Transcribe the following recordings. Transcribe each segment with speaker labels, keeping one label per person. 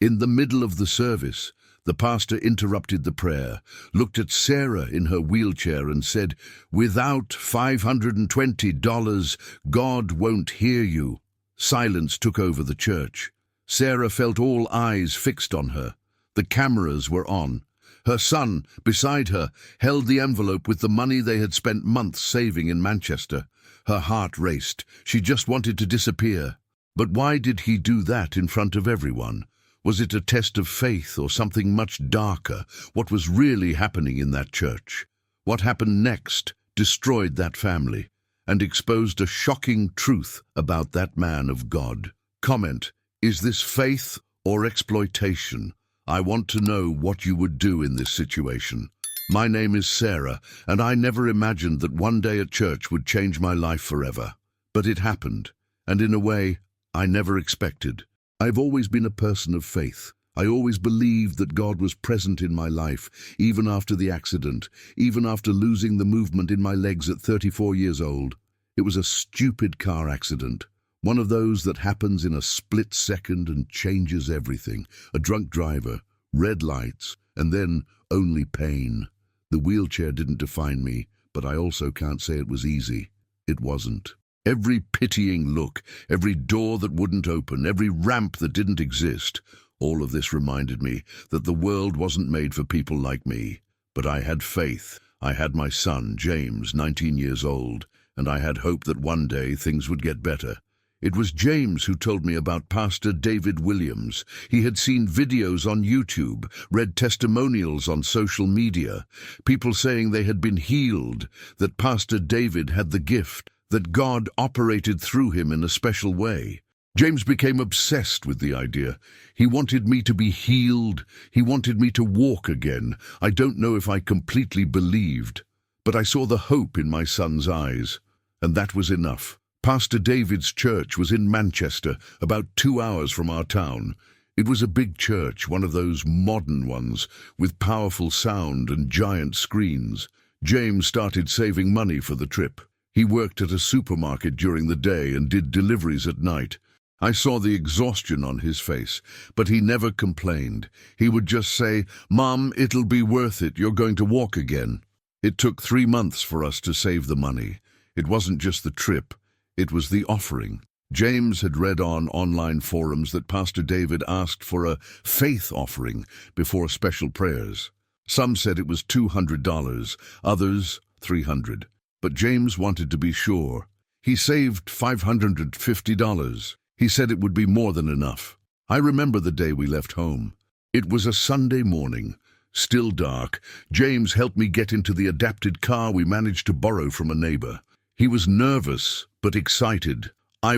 Speaker 1: In the middle of the service, the pastor interrupted the prayer, looked at Sarah in her wheelchair and said, "Without $520, God won't hear you." Silence took over the church. Sarah felt all eyes fixed on her. The cameras were on. Her son, beside her, held the envelope with the money they had spent months saving in Manchester. Her heart raced. She just wanted to disappear. But why did he do that in front of everyone? Was it a test of faith or something much darker? What was really happening in that church? What happened next destroyed that family and exposed a shocking truth about that man of God. Comment: is this faith or exploitation? I want to know what you would do in this situation. My name is Sarah, and I never imagined that one day at church would change my life forever. But it happened, and in a way I never expected. I've always been a person of faith. I always believed that God was present in my life, even after the accident, even after losing the movement in my legs at 34 years old. It was a stupid car accident, one of those that happens in a split second and changes everything. A drunk driver, red lights, and then only pain. The wheelchair didn't define me, but I also can't say it was easy. It wasn't. Every pitying look, every door that wouldn't open, every ramp that didn't exist, all of this reminded me that the world wasn't made for people like me. But I had faith. I had my son, James, 19 years old, and I had hope that one day things would get better. It was James who told me about Pastor David Williams. He had seen videos on YouTube, read testimonials on social media, people saying they had been healed, that Pastor David had the gift, that God operated through him in a special way. James became obsessed with the idea. He wanted me to be healed. He wanted me to walk again. I don't know if I completely believed, but I saw the hope in my son's eyes, and that was enough. Pastor David's church was in Manchester, about 2 hours from our town. It was a big church, one of those modern ones, with powerful sound and giant screens. James started saving money for the trip. He worked at a supermarket during the day and did deliveries at night. I saw the exhaustion on his face, but he never complained. He would just say, "Mom, it'll be worth it. You're going to walk again." It took 3 months for us to save the money. It wasn't just the trip. It was the offering. James had read on online forums that Pastor David asked for a faith offering before special prayers. Some said it was $200, others $300. But James wanted to be sure. He saved $550. He said it would be more than enough. I remember the day we left home. It was a Sunday morning, still dark. James helped me get into the adapted car we managed to borrow from a neighbor. He was nervous, but excited. I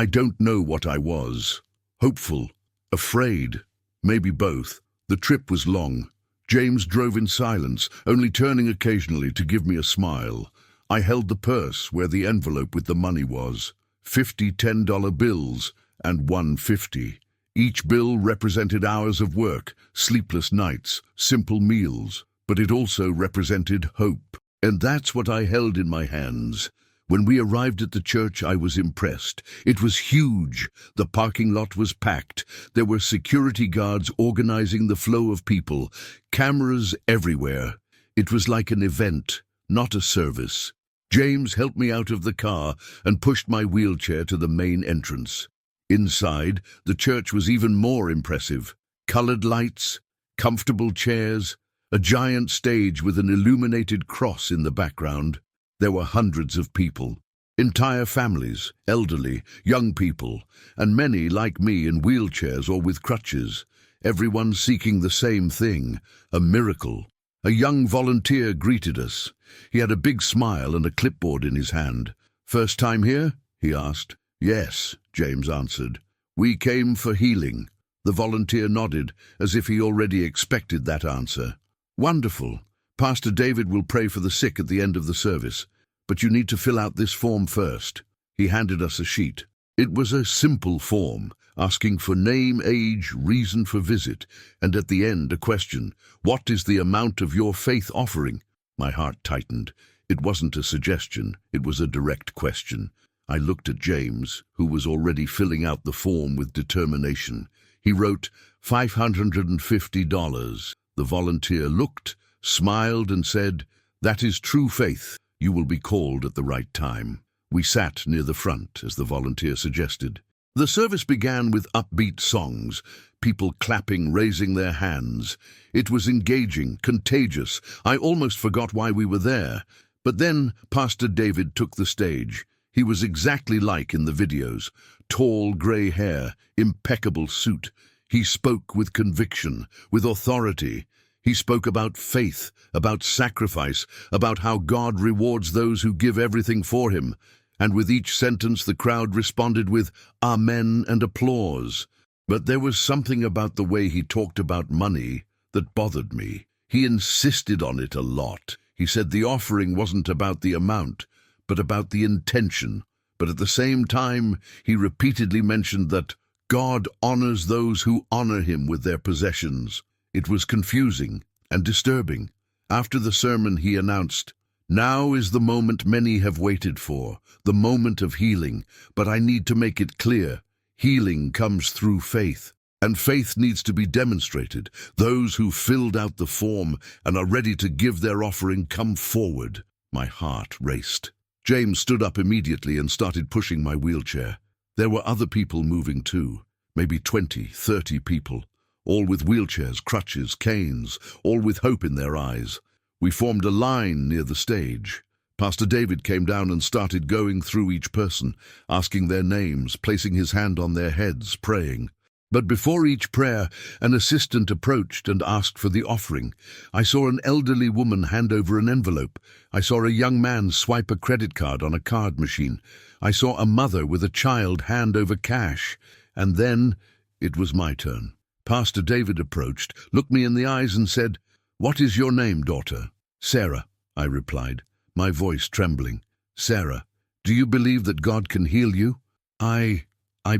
Speaker 1: don't know what I was. Hopeful, afraid, maybe both. The trip was long. James drove in silence, only turning occasionally to give me a smile. I held the purse where the envelope with the money was. 50 $10 bills and one 50. Each bill represented hours of work, sleepless nights, simple meals, but it also represented hope. And that's what I held in my hands. When we arrived at the church, I was impressed. It was huge. The parking lot was packed. There were security guards organizing the flow of people, cameras everywhere. It was like an event, not a service. James helped me out of the car and pushed my wheelchair to the main entrance. Inside, the church was even more impressive. Colored lights, comfortable chairs, a giant stage with an illuminated cross in the background. There were hundreds of people, entire families, elderly, young people, and many like me in wheelchairs or with crutches, everyone seeking the same thing, a miracle. A young volunteer greeted us. He had a big smile and a clipboard in his hand. "First time here?" he asked. "Yes," James answered. "We came for healing." The volunteer nodded, as if he already expected that answer. "Wonderful. Pastor David will pray for the sick at the end of the service, but you need to fill out this form first." He handed us a sheet. It was a simple form, asking for name, age, reason for visit, and at the end a question: "What is the amount of your faith offering?" My heart tightened. It wasn't a suggestion, it was a direct question. I looked at James, who was already filling out the form with determination. He wrote $550. The volunteer looked, smiled, and said, "That is true faith. You will be called at the right time." We sat near the front, as the volunteer suggested. The service began with upbeat songs, people clapping, raising their hands. It was engaging, contagious. I almost forgot why we were there. But then Pastor David took the stage. He was exactly like in the videos. Tall grey hair, impeccable suit. He spoke with conviction, with authority. He spoke about faith, about sacrifice, about how God rewards those who give everything for him. And with each sentence the crowd responded with amen and applause. But there was something about the way he talked about money that bothered me. He insisted on it a lot. He said the offering wasn't about the amount, but about the intention. But at the same time, he repeatedly mentioned that God honors those who honor him with their possessions. It was confusing and disturbing. After the sermon, he announced, "Now is the moment many have waited for, the moment of healing, but I need to make it clear. Healing comes through faith, and faith needs to be demonstrated. Those who filled out the form and are ready to give their offering, come forward." My heart raced. James stood up immediately and started pushing my wheelchair. There were other people moving too, maybe 20, 30 people, all with wheelchairs, crutches, canes, all with hope in their eyes. We formed a line near the stage. Pastor David came down and started going through each person, asking their names, placing his hand on their heads, praying. But before each prayer, an assistant approached and asked for the offering. I saw an elderly woman hand over an envelope. I saw a young man swipe a credit card on a card machine. I saw a mother with a child hand over cash. And then it was my turn. Pastor David approached, looked me in the eyes and said, "What is your name, daughter?" "Sarah," I replied, my voice trembling. "Sarah, do you believe that God can heal you?" I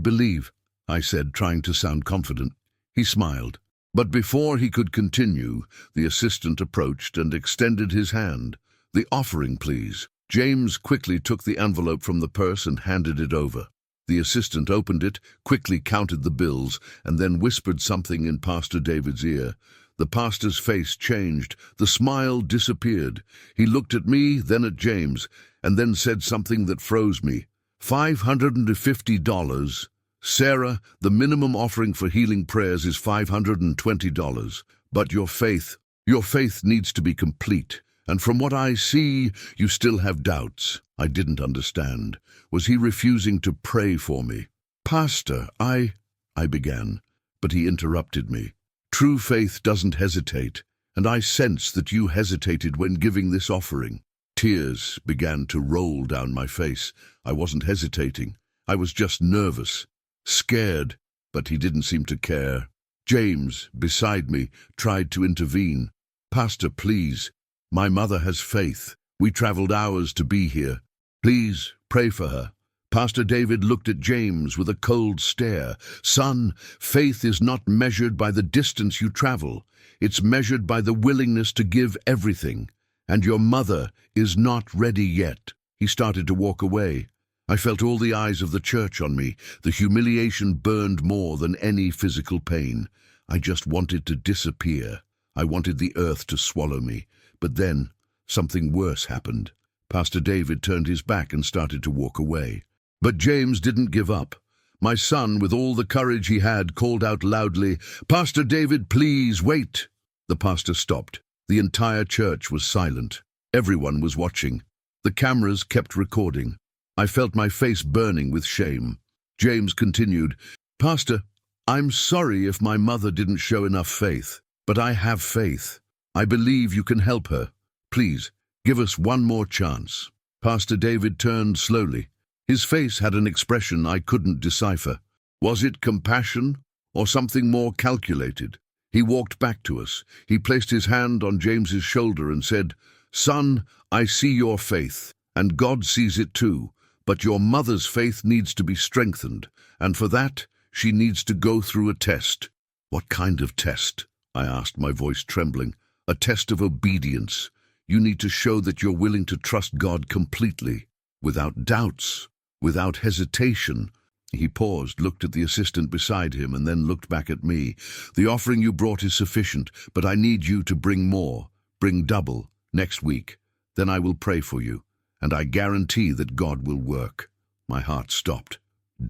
Speaker 1: believe," I said, trying to sound confident. He smiled. But before he could continue, the assistant approached and extended his hand. "The offering, please." James quickly took the envelope from the purse and handed it over. The assistant opened it, quickly counted the bills, and then whispered something in Pastor David's ear. The pastor's face changed. The smile disappeared. He looked at me, then at James, and then said something that froze me. $550. Sarah, the minimum offering for healing prayers is $520. But your faith needs to be complete. And from what I see, you still have doubts. I didn't understand. Was he refusing to pray for me? "Pastor, I began, but he interrupted me. "True faith doesn't hesitate, and I sense that you hesitated when giving this offering." Tears began to roll down my face. I wasn't hesitating. I was just nervous, scared, but he didn't seem to care. James, beside me, tried to intervene. "Pastor, please. My mother has faith. We traveled hours to be here. Please, pray for her." Pastor David looked at James with a cold stare. "Son, faith is not measured by the distance you travel. It's measured by the willingness to give everything. And your mother is not ready yet." He started to walk away. I felt all the eyes of the church on me. The humiliation burned more than any physical pain. I just wanted to disappear. I wanted the earth to swallow me. But then, something worse happened. Pastor David turned his back and started to walk away. But James didn't give up. My son, with all the courage he had, called out loudly, "Pastor David, please, wait." The pastor stopped. The entire church was silent. Everyone was watching. The cameras kept recording. I felt my face burning with shame. James continued, "Pastor, I'm sorry if my mother didn't show enough faith, but I have faith. I believe you can help her. Please, give us one more chance." Pastor David turned slowly. His face had an expression I couldn't decipher. Was it compassion or something more calculated? He walked back to us. He placed his hand on James's shoulder and said, "Son, I see your faith, and God sees it too, but your mother's faith needs to be strengthened, and for that, she needs to go through a test." "What kind of test?" I asked, my voice trembling. "A test of obedience. You need to show that you're willing to trust God completely, without doubts, without hesitation." He paused, looked at the assistant beside him, and then looked back at me. "The offering you brought is sufficient, but I need you to bring more. Bring double, next week. Then I will pray for you, and I guarantee that God will work." My heart stopped.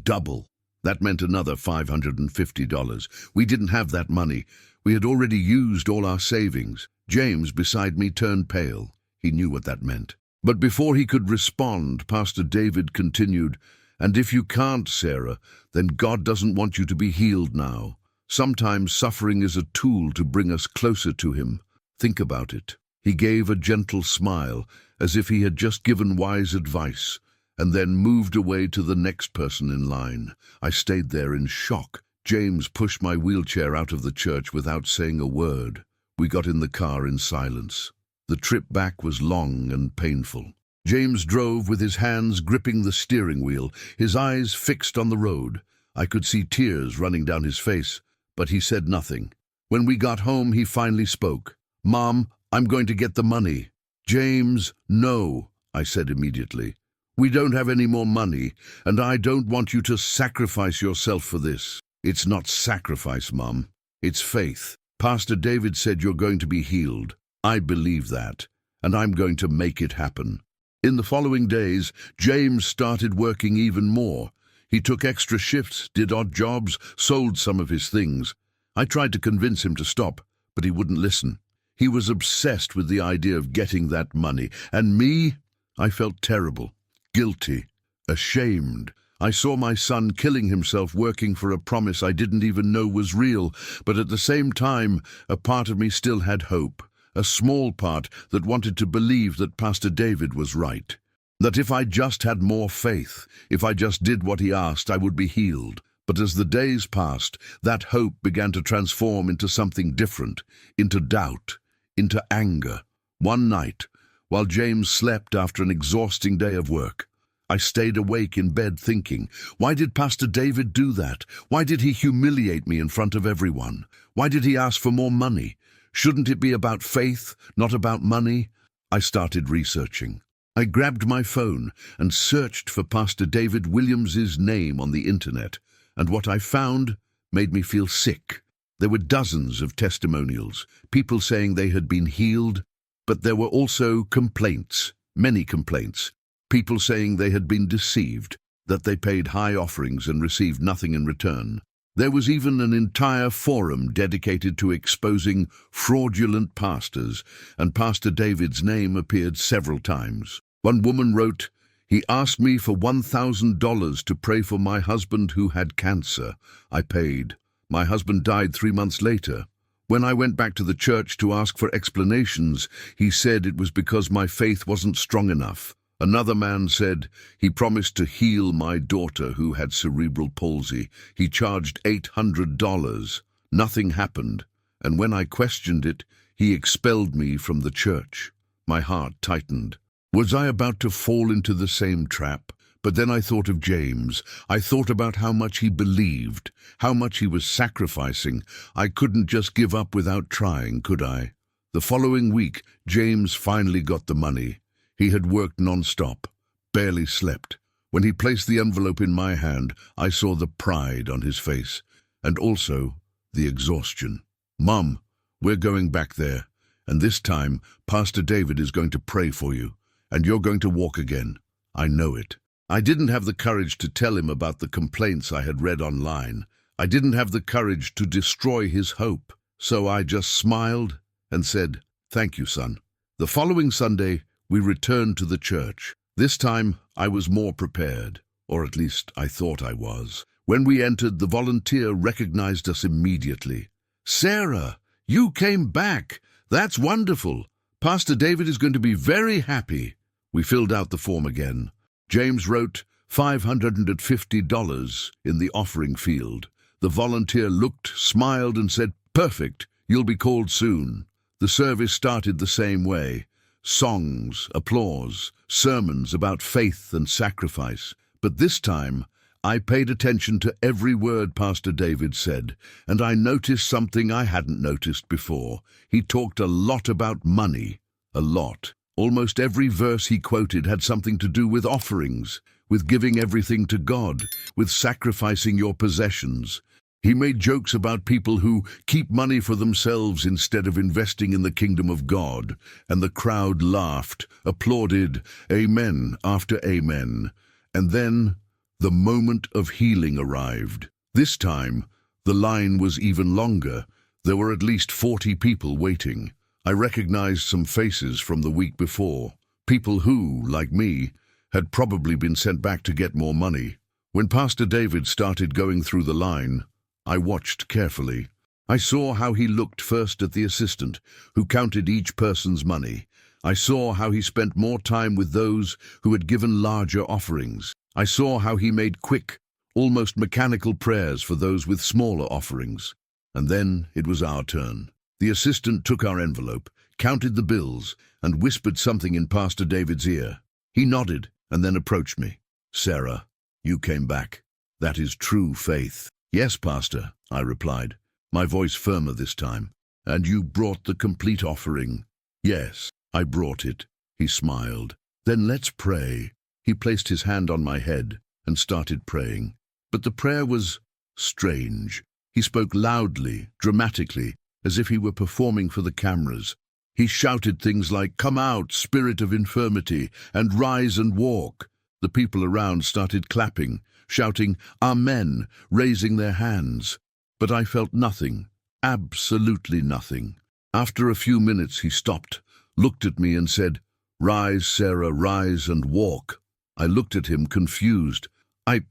Speaker 1: Double. That meant another $550. We didn't have that money. We had already used all our savings. James, beside me, turned pale. He knew what that meant. But before he could respond, Pastor David continued, "And if you can't, Sarah, then God doesn't want you to be healed now. Sometimes suffering is a tool to bring us closer to Him. Think about it." He gave a gentle smile, as if he had just given wise advice, and then moved away to the next person in line. I stayed there in shock. James pushed my wheelchair out of the church without saying a word. We got in the car in silence. The trip back was long and painful. James drove with his hands gripping the steering wheel, his eyes fixed on the road. I could see tears running down his face, but he said nothing. When we got home, he finally spoke. "Mom, I'm going to get the money." "James, no," I said immediately. "We don't have any more money, and I don't want you to sacrifice yourself for this." "It's not sacrifice, Mom. It's faith. Pastor David said you're going to be healed. I believe that, and I'm going to make it happen." In the following days, James started working even more. He took extra shifts, did odd jobs, sold some of his things. I tried to convince him to stop, but he wouldn't listen. He was obsessed with the idea of getting that money. And me? I felt terrible, guilty, ashamed. I saw my son killing himself working for a promise I didn't even know was real, but at the same time, a part of me still had hope. A small part that wanted to believe that Pastor David was right. That if I just had more faith, if I just did what he asked, I would be healed. But as the days passed, that hope began to transform into something different, into doubt, into anger. One night, while James slept after an exhausting day of work, I stayed awake in bed thinking, why did Pastor David do that? Why did he humiliate me in front of everyone? Why did he ask for more money? Shouldn't it be about faith, not about money? I started researching. I grabbed my phone and searched for Pastor David Williams's name on the internet, and what I found made me feel sick. There were dozens of testimonials, people saying they had been healed, but there were also complaints, many complaints, people saying they had been deceived, that they paid high offerings and received nothing in return. There was even an entire forum dedicated to exposing fraudulent pastors, and Pastor David's name appeared several times. One woman wrote, "He asked me for $1,000 to pray for my husband who had cancer. I paid. My husband died 3 months later. When I went back to the church to ask for explanations, he said it was because my faith wasn't strong enough." Another man said, "He promised to heal my daughter who had cerebral palsy. He charged $800. Nothing happened, and when I questioned it, he expelled me from the church." My heart tightened. Was I about to fall into the same trap? But then I thought of James. I thought about how much he believed, how much he was sacrificing. I couldn't just give up without trying, could I? The following week, James finally got the money. He had worked non-stop, barely slept. When he placed the envelope in my hand, I saw the pride on his face, and also the exhaustion. "Mom, we're going back there, and this time Pastor David is going to pray for you, and you're going to walk again. I know it." I didn't have the courage to tell him about the complaints I had read online. I didn't have the courage to destroy his hope, so I just smiled and said, "Thank you, son." The following Sunday, we returned to the church. This time, I was more prepared, or at least I thought I was. When we entered, the volunteer recognized us immediately. "Sarah, you came back. That's wonderful. Pastor David is going to be very happy." We filled out the form again. James wrote $550 in the offering field. The volunteer looked, smiled, and said, "Perfect, you'll be called soon." The service started the same way. Songs, applause, sermons about faith and sacrifice. But this time, I paid attention to every word Pastor David said, and I noticed something I hadn't noticed before. He talked a lot about money. A lot. Almost every verse he quoted had something to do with offerings. with giving everything to God, with sacrificing your possessions. He made jokes about people who keep money for themselves instead of investing in the kingdom of God, and the crowd laughed, applauded, amen after amen. And then the moment of healing arrived. This time, the line was even longer. There were at least 40 people waiting. I recognized some faces from the week before, people who, like me, had probably been sent back to get more money. When Pastor David started going through the line, I watched carefully. I saw how he looked first at the assistant, who counted each person's money. I saw how he spent more time with those who had given larger offerings. I saw how he made quick, almost mechanical prayers for those with smaller offerings. And then it was our turn. The assistant took our envelope, counted the bills, and whispered something in Pastor David's ear. He nodded and then approached me. "Sarah, you came back. That is true faith." "Yes, Pastor," I replied, my voice firmer this time. "And you brought the complete offering?" "Yes, I brought it." He smiled. "Then let's pray." He placed his hand on my head and started praying. But the prayer was strange. He spoke loudly, dramatically, as if he were performing for the cameras. He shouted things like, "Come out, spirit of infirmity, and rise and walk." The people around started clapping, shouting, "Amen," raising their hands. But I felt nothing, absolutely nothing. After a few minutes he stopped, looked at me and said, "Rise, Sarah, rise and walk." I looked at him confused. I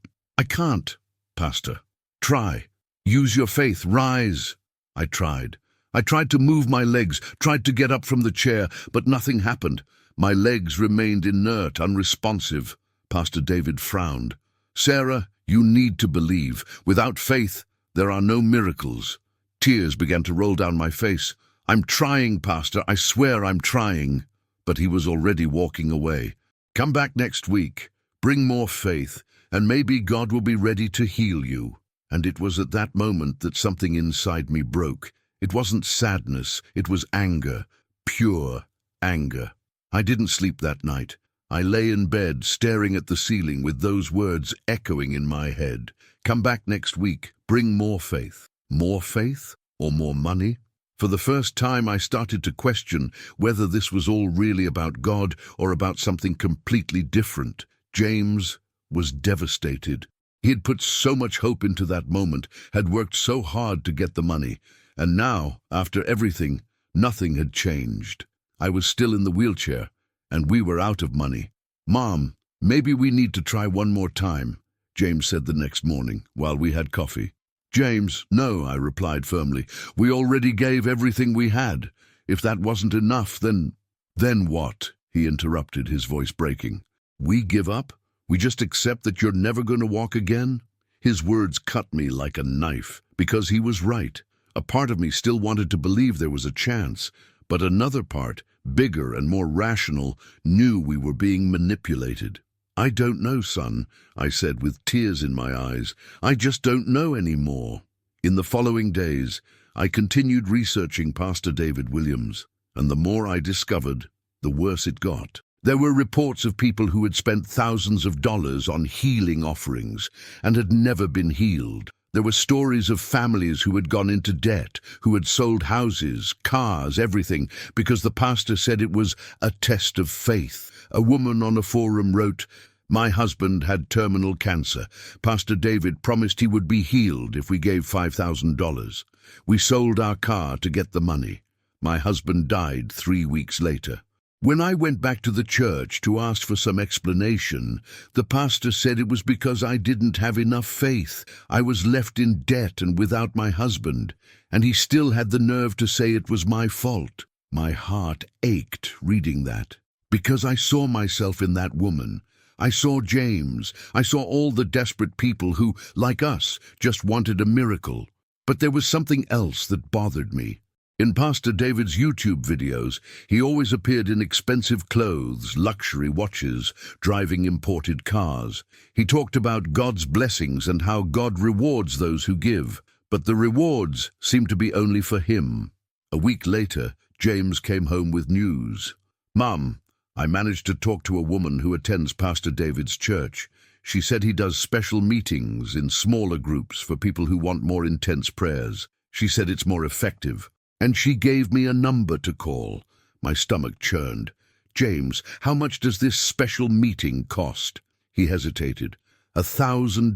Speaker 1: can't, Pastor." "Try. Use your faith. Rise." I tried. I tried to move my legs, tried to get up from the chair, but nothing happened. My legs remained inert, unresponsive. Pastor David frowned. "Sarah, you need to believe. Without faith, there are no miracles." Tears began to roll down my face. "I'm trying, Pastor. I swear I'm trying." But he was already walking away. "Come back next week. Bring more faith, and maybe God will be ready to heal you." And it was at that moment that something inside me broke. It wasn't sadness, it was anger, pure anger. I didn't sleep that night. I lay in bed, staring at the ceiling with those words echoing in my head. "Come back next week. Bring more faith." More faith? Or more money? For the first time, I started to question whether this was all really about God or about something completely different. James was devastated. He had put so much hope into that moment, had worked so hard to get the money, and now, after everything, nothing had changed. I was still in the wheelchair, and we were out of money. "Mom, maybe we need to try one more time," James said the next morning, while we had coffee. "James, no," I replied firmly. "We already gave everything we had. If that wasn't enough, then..." "Then what?" he interrupted, his voice breaking. "We give up? We just accept that you're never going to walk again?" His words cut me like a knife, because he was right. A part of me still wanted to believe there was a chance, but another part, bigger and more rational, knew we were being manipulated. "I don't know, son," I said with tears in my eyes. "I just don't know anymore." In the following days, I continued researching Pastor David Williams, and the more I discovered, the worse it got. There were reports of people who had spent thousands of dollars on healing offerings and had never been healed. There were stories of families who had gone into debt, who had sold houses, cars, everything, because the pastor said it was a test of faith. A woman on a forum wrote, "My husband had terminal cancer. Pastor David promised he would be healed if we gave $5,000. We sold our car to get the money. My husband died 3 weeks later." When I went back to the church to ask for some explanation, the pastor said it was because I didn't have enough faith. I was left in debt and without my husband, and he still had the nerve to say it was my fault. My heart ached reading that, because I saw myself in that woman. I saw James. I saw all the desperate people who, like us, just wanted a miracle. But there was something else that bothered me. In Pastor David's YouTube videos, he always appeared in expensive clothes, luxury watches, driving imported cars. He talked about God's blessings and how God rewards those who give, but the rewards seemed to be only for him. A week later, James came home with news. "Mum, I managed to talk to a woman who attends Pastor David's church. She said he does special meetings in smaller groups for people who want more intense prayers. She said it's more effective. And she gave me a number to call. My stomach churned. James, how much does this special meeting cost? He hesitated. $1,000.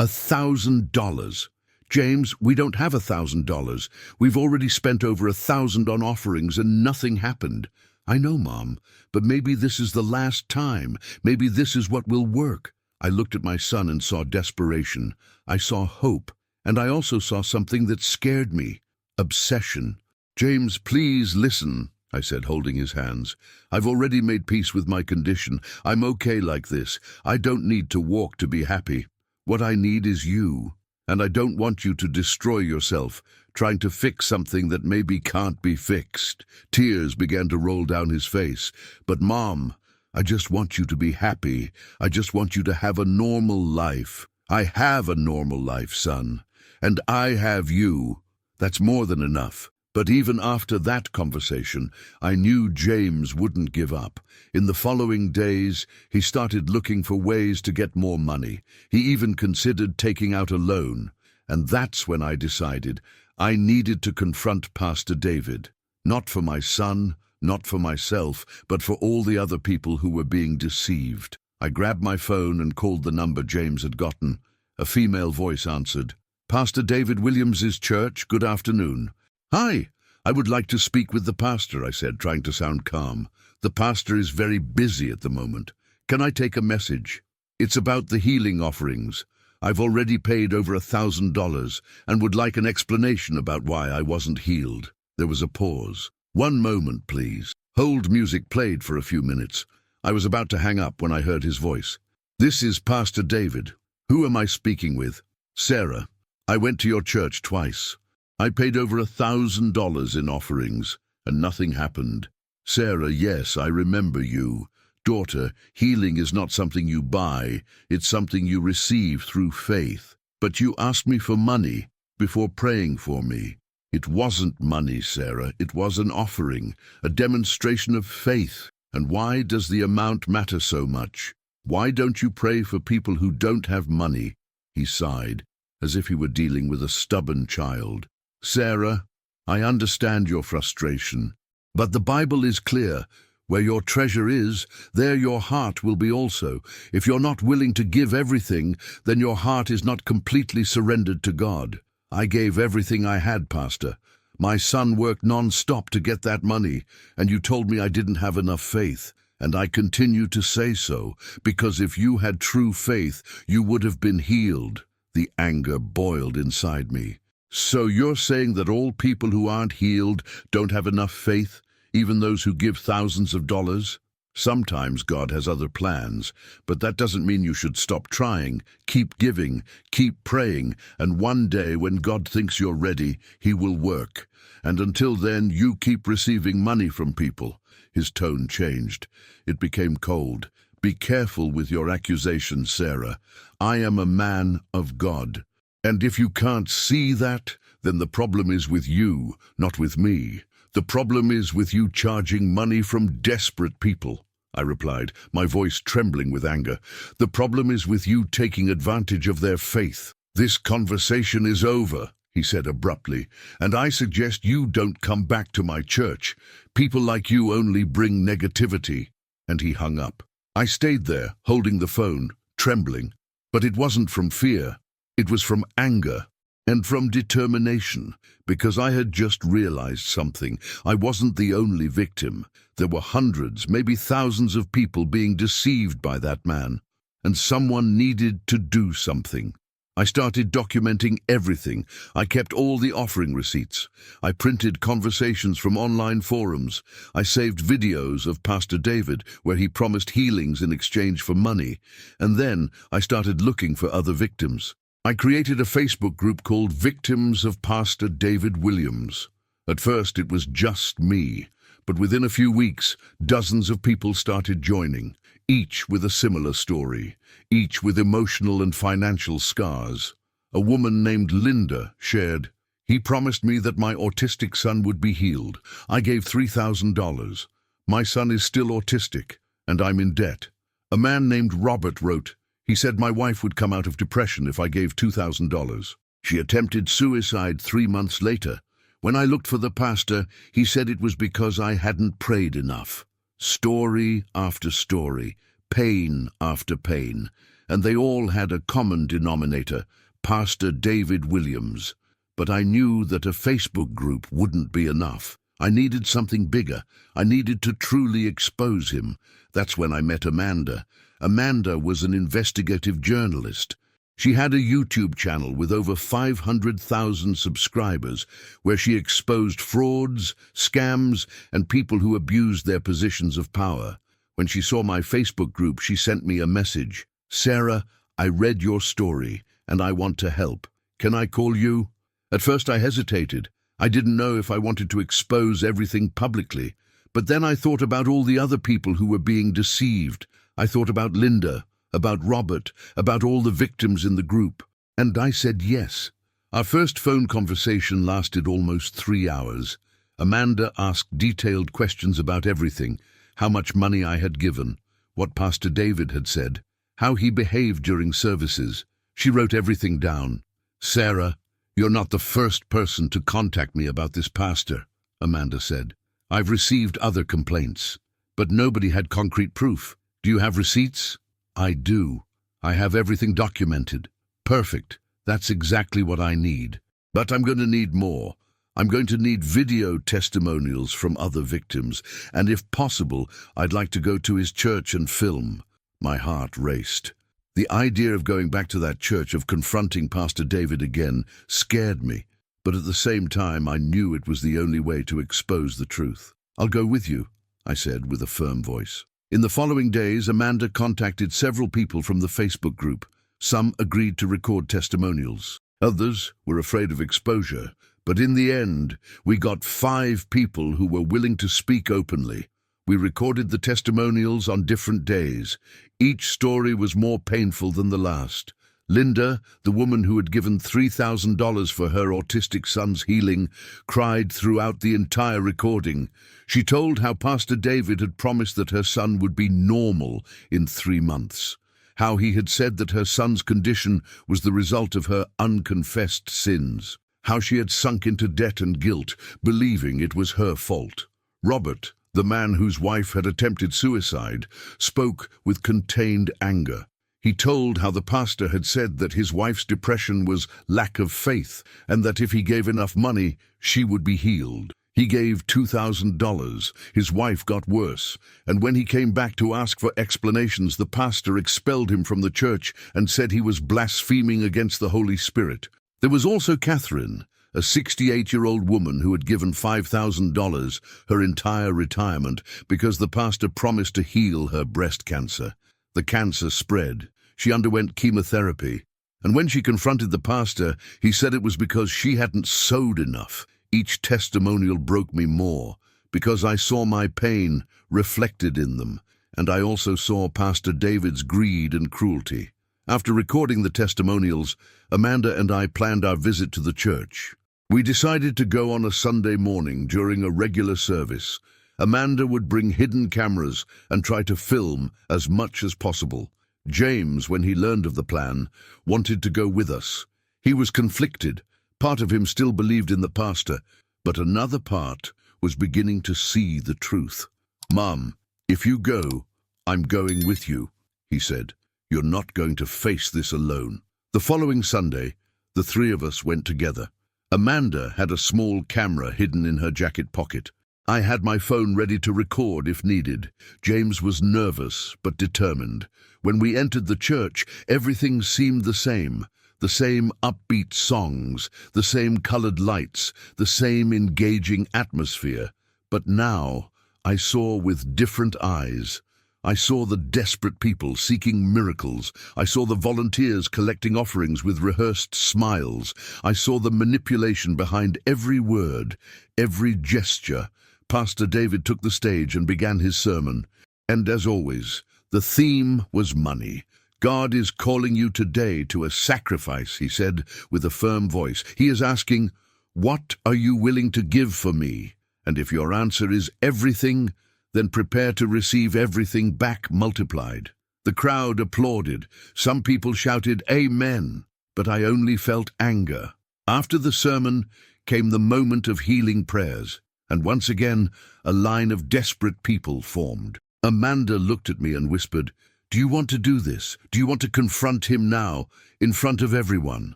Speaker 1: $1,000. James, we don't have $1,000. We've already spent over 1,000 on offerings and nothing happened. I know, Mom, but maybe this is the last time. Maybe this is what will work. I looked at my son and saw desperation. I saw hope, and I also saw something that scared me. Obsession. James, please listen, I said, holding his hands. I've already made peace with my condition. I'm okay like this. I don't need to walk to be happy. What I need is you. And I don't want you to destroy yourself, trying to fix something that maybe can't be fixed. Tears began to roll down his face. But Mom, I just want you to be happy. I just want you to have a normal life. I have a normal life, son. And I have you. That's more than enough. But even after that conversation, I knew James wouldn't give up. In the following days, he started looking for ways to get more money. He even considered taking out a loan. And that's when I decided I needed to confront Pastor David. Not for my son, not for myself, but for all the other people who were being deceived. I grabbed my phone and called the number James had gotten. A female voice answered. Pastor David Williams's church, good afternoon. Hi, I would like to speak with the pastor, I said, trying to sound calm. The pastor is very busy at the moment. Can I take a message? It's about the healing offerings. I've already paid over $1,000 and would like an explanation about why I wasn't healed. There was a pause. One moment, please. Hold music played for a few minutes. I was about to hang up when I heard his voice. This is Pastor David. Who am I speaking with? Sarah. I went to your church twice. I paid over $1,000 in offerings, and nothing happened. Sarah, yes, I remember you. Daughter, healing is not something you buy, it's something you receive through faith. But you asked me for money before praying for me. It wasn't money, Sarah, it was an offering, a demonstration of faith. And why does the amount matter so much? Why don't you pray for people who don't have money? He sighed, as if he were dealing with a stubborn child. Sarah, I understand your frustration, but the Bible is clear. Where your treasure is, there your heart will be also. If you're not willing to give everything, then your heart is not completely surrendered to God. I gave everything I had, Pastor. My son worked non-stop to get that money, and you told me I didn't have enough faith. And I continue to say so, because if you had true faith, you would have been healed. The anger boiled inside me. So you're saying that all people who aren't healed don't have enough faith, even those who give thousands of dollars? Sometimes God has other plans, but that doesn't mean you should stop trying. Keep giving, keep praying, and one day when God thinks you're ready, He will work. And until then, you keep receiving money from people. His tone changed. It became cold. Be careful with your accusations, Sarah. I am a man of God. And if you can't see that, then the problem is with you, not with me. The problem is with you charging money from desperate people, I replied, my voice trembling with anger. The problem is with you taking advantage of their faith. This conversation is over, he said abruptly, and I suggest you don't come back to my church. People like you only bring negativity. And he hung up. I stayed there, holding the phone, trembling. But it wasn't from fear. It was from anger and from determination, because I had just realized something. I wasn't the only victim. There were hundreds, maybe thousands of people being deceived by that man, and someone needed to do something. I started documenting everything. I kept all the offering receipts. I printed conversations from online forums. I saved videos of Pastor David where he promised healings in exchange for money. And then I started looking for other victims. I created a Facebook group called Victims of Pastor David Williams. At first it was just me, but within a few weeks, dozens of people started joining, each with a similar story, each with emotional and financial scars. A woman named Linda shared, "He promised me that my autistic son would be healed. I gave $3,000. My son is still autistic, and I'm in debt." A man named Robert wrote, He said my wife would come out of depression if I gave $2,000. She attempted suicide 3 months later. When I looked for the pastor, he said it was because I hadn't prayed enough. Story after story, pain after pain, and they all had a common denominator, Pastor David Williams. But I knew that a Facebook group wouldn't be enough. I needed something bigger. I needed to truly expose him. That's when I met Amanda. Amanda was an investigative journalist. She had a YouTube channel with over 500,000 subscribers where she exposed frauds, scams, and people who abused their positions of power. When she saw my Facebook group, she sent me a message. "Sarah, I read your story, and I want to help. Can I call you?" At first I hesitated. I didn't know if I wanted to expose everything publicly. But then I thought about all the other people who were being deceived. I thought about Linda, about Robert, about all the victims in the group. And I said yes. Our first phone conversation lasted almost 3 hours. Amanda asked detailed questions about everything: how much money I had given, what Pastor David had said, how he behaved during services. She wrote everything down. "Sarah, you're not the first person to contact me about this pastor," Amanda said. "I've received other complaints, but nobody had concrete proof. Do you have receipts?" "I do. I have everything documented." "Perfect. That's exactly what I need. But I'm going to need more. I'm going to need video testimonials from other victims, and if possible, I'd like to go to his church and film." My heart raced. The idea of going back to that church, of confronting Pastor David again, scared me, but at the same time I knew it was the only way to expose the truth. "I'll go with you," I said with a firm voice. In the following days, Amanda contacted several people from the Facebook group. Some agreed to record testimonials. Others were afraid of exposure. But in the end, we got 5 people who were willing to speak openly. We recorded the testimonials on different days. Each story was more painful than the last. Linda, the woman who had given $3,000 for her autistic son's healing, cried throughout the entire recording. She told how Pastor David had promised that her son would be normal in 3 months, how he had said that her son's condition was the result of her unconfessed sins, how she had sunk into debt and guilt, believing it was her fault. Robert, the man whose wife had attempted suicide, spoke with contained anger. He told how the pastor had said that his wife's depression was lack of faith, and that if he gave enough money, she would be healed. He gave $2,000. His wife got worse, and when he came back to ask for explanations, the pastor expelled him from the church and said he was blaspheming against the Holy Spirit. There was also Catherine, a 68-year-old woman who had given $5,000, her entire retirement, because the pastor promised to heal her breast cancer. The cancer spread. She underwent chemotherapy, and when she confronted the pastor, he said it was because she hadn't sowed enough. Each testimonial broke me more, because I saw my pain reflected in them, and I also saw Pastor David's greed and cruelty. After recording the testimonials, Amanda and I planned our visit to the church. We decided to go on a Sunday morning during a regular service. Amanda would bring hidden cameras and try to film as much as possible. James, when he learned of the plan, wanted to go with us. He was conflicted. Part of him still believed in the pastor, but another part was beginning to see the truth. "Mom, if you go, I'm going with you," he said. "You're not going to face this alone." The following Sunday, the 3 of us went together. Amanda had a small camera hidden in her jacket pocket. I had my phone ready to record if needed. James was nervous but determined. When we entered the church, everything seemed the same upbeat songs, the same colored lights, the same engaging atmosphere. But now I saw with different eyes. I saw the desperate people seeking miracles. I saw the volunteers collecting offerings with rehearsed smiles. I saw the manipulation behind every word, every gesture. Pastor David took the stage and began his sermon. And as always, the theme was money. "God is calling you today to a sacrifice," he said with a firm voice. "He is asking, what are you willing to give for me? And if your answer is everything, then prepare to receive everything back multiplied." The crowd applauded. Some people shouted, "Amen," but I only felt anger. After the sermon came the moment of healing prayers, and once again a line of desperate people formed. Amanda looked at me and whispered, "Do you want to do this? Do you want to confront him now, in front of everyone?"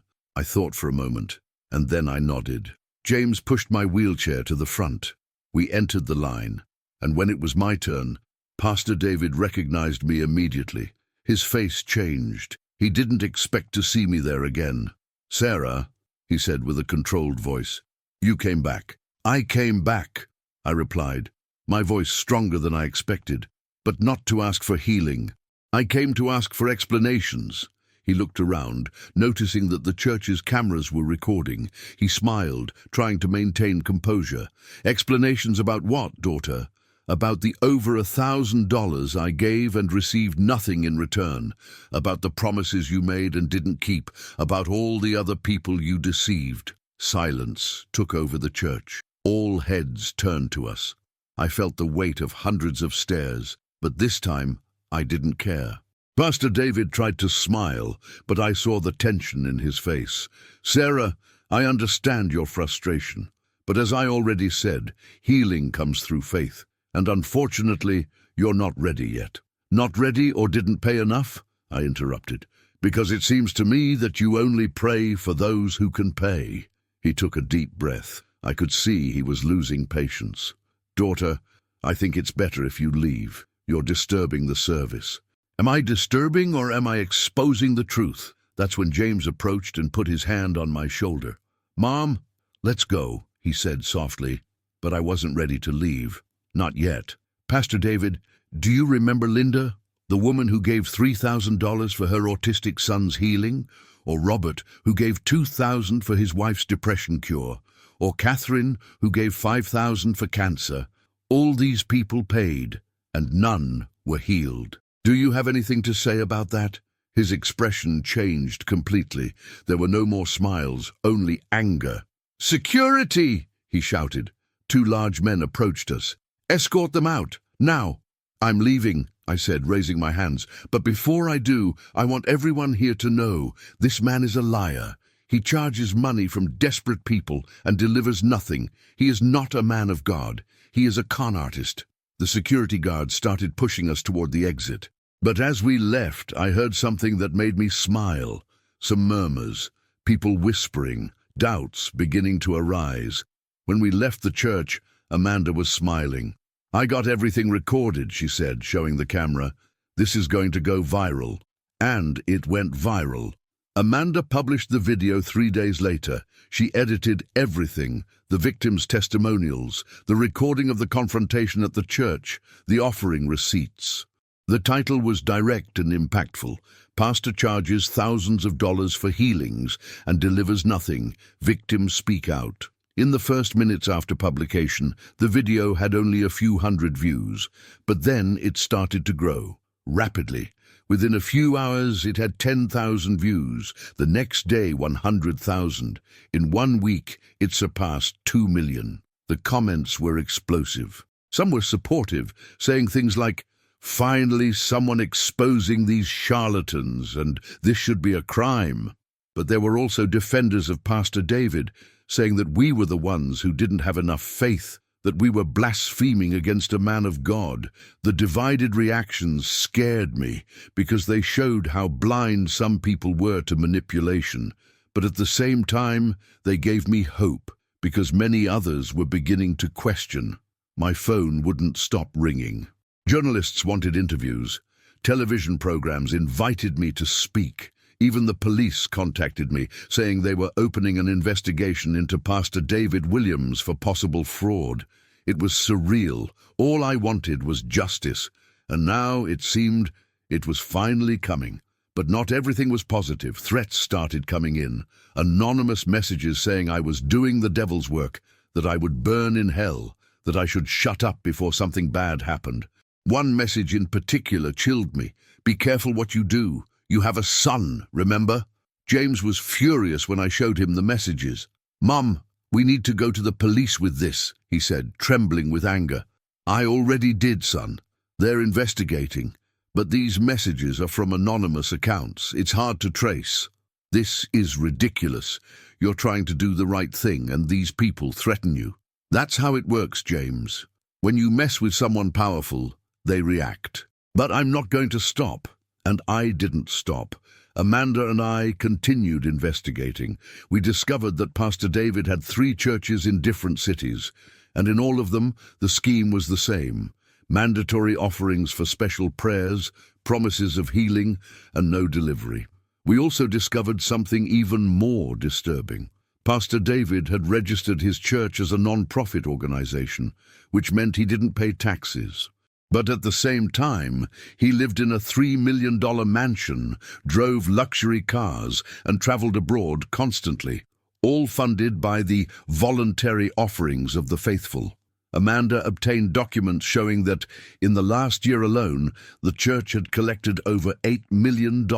Speaker 1: I thought for a moment, and then I nodded. James pushed my wheelchair to the front. We entered the line, and when it was my turn, Pastor David recognized me immediately. His face changed. He didn't expect to see me there again. "Sarah," he said with a controlled voice, "you came back." "I came back," I replied, my voice stronger than I expected, "but not to ask for healing. I came to ask for explanations." He looked around, noticing that the church's cameras were recording. He smiled, trying to maintain composure. "Explanations about what, daughter?" "About the over $1,000 I gave and received nothing in return. About the promises you made and didn't keep. About all the other people you deceived." Silence took over the church. All heads turned to us. I felt the weight of hundreds of stares, but this time I didn't care. Pastor David tried to smile, but I saw the tension in his face. "Sarah, I understand your frustration, but as I already said, healing comes through faith, and unfortunately, you're not ready yet." "Not ready or didn't pay enough?" I interrupted. "Because it seems to me that you only pray for those who can pay." He took a deep breath. I could see he was losing patience. "Daughter, I think it's better if you leave. You're disturbing the service." Am I disturbing or am I exposing the truth? That's when James approached and put his hand on my shoulder. "Mom, let's go," he said softly, but I wasn't ready to leave. Not yet. "Pastor David, do you remember Linda, the woman who gave $3,000 for her autistic son's healing? Or Robert, who gave $2,000 for his wife's depression cure? Or Catherine, who gave $5,000 for cancer? All these people paid, and none were healed. Do you have anything to say about that?" His expression changed completely. There were no more smiles, only anger. "Security!" he shouted. Two large men approached us. "Escort them out, now." "I'm leaving," I said, raising my hands. "But before I do, I want everyone here to know this man is a liar. He charges money from desperate people and delivers nothing. He is not a man of God. He is a con artist." The security guards started pushing us toward the exit. But as we left, I heard something that made me smile. Some murmurs, people whispering, doubts beginning to arise. When we left the church, Amanda was smiling. "I got everything recorded," she said, showing the camera. "This is going to go viral." And it went viral. Amanda published the video 3 days later. She edited everything, the victims' testimonials, the recording of the confrontation at the church, the offering receipts. The title was direct and impactful. "Pastor charges thousands of dollars for healings and delivers nothing. Victims speak out." In the first minutes after publication, the video had only a few hundred views, but then it started to grow, rapidly. Within a few hours, it had 10,000 views. The next day, 100,000. In 1 week, it surpassed 2 million. The comments were explosive. Some were supportive, saying things like, "Finally, someone exposing these charlatans, and this should be a crime." But there were also defenders of Pastor David, saying that we were the ones who didn't have enough faith, that we were blaspheming against a man of God. The divided reactions scared me because they showed how blind some people were to manipulation, but at the same time they gave me hope because many others were beginning to question. My phone wouldn't stop ringing. Journalists wanted interviews. Television programs invited me to speak. Even the police contacted me, saying they were opening an investigation into Pastor David Williams for possible fraud. It was surreal. All I wanted was justice, and now it seemed it was finally coming. But not everything was positive. Threats started coming in. Anonymous messages saying I was doing the devil's work, that I would burn in hell, that I should shut up before something bad happened. One message in particular chilled me. "Be careful what you do. You have a son, remember?" James was furious when I showed him the messages. "Mom, we need to go to the police with this," he said, trembling with anger. "I already did, son. They're investigating. But these messages are from anonymous accounts. It's hard to trace. This is ridiculous. You're trying to do the right thing, and these people threaten you. That's how it works, James. When you mess with someone powerful, they react. But I'm not going to stop. And I didn't stop. Amanda and I continued investigating. We discovered that Pastor David had 3 churches in different cities, and in all of them, the scheme was the same. Mandatory offerings for special prayers, promises of healing, and no delivery. We also discovered something even more disturbing. Pastor David had registered his church as a non-profit organization, which meant he didn't pay taxes. But at the same time, he lived in a $3 million mansion, drove luxury cars, and traveled abroad constantly, all funded by the voluntary offerings of the faithful. Amanda obtained documents showing that, in the last year alone, the church had collected over $8 million,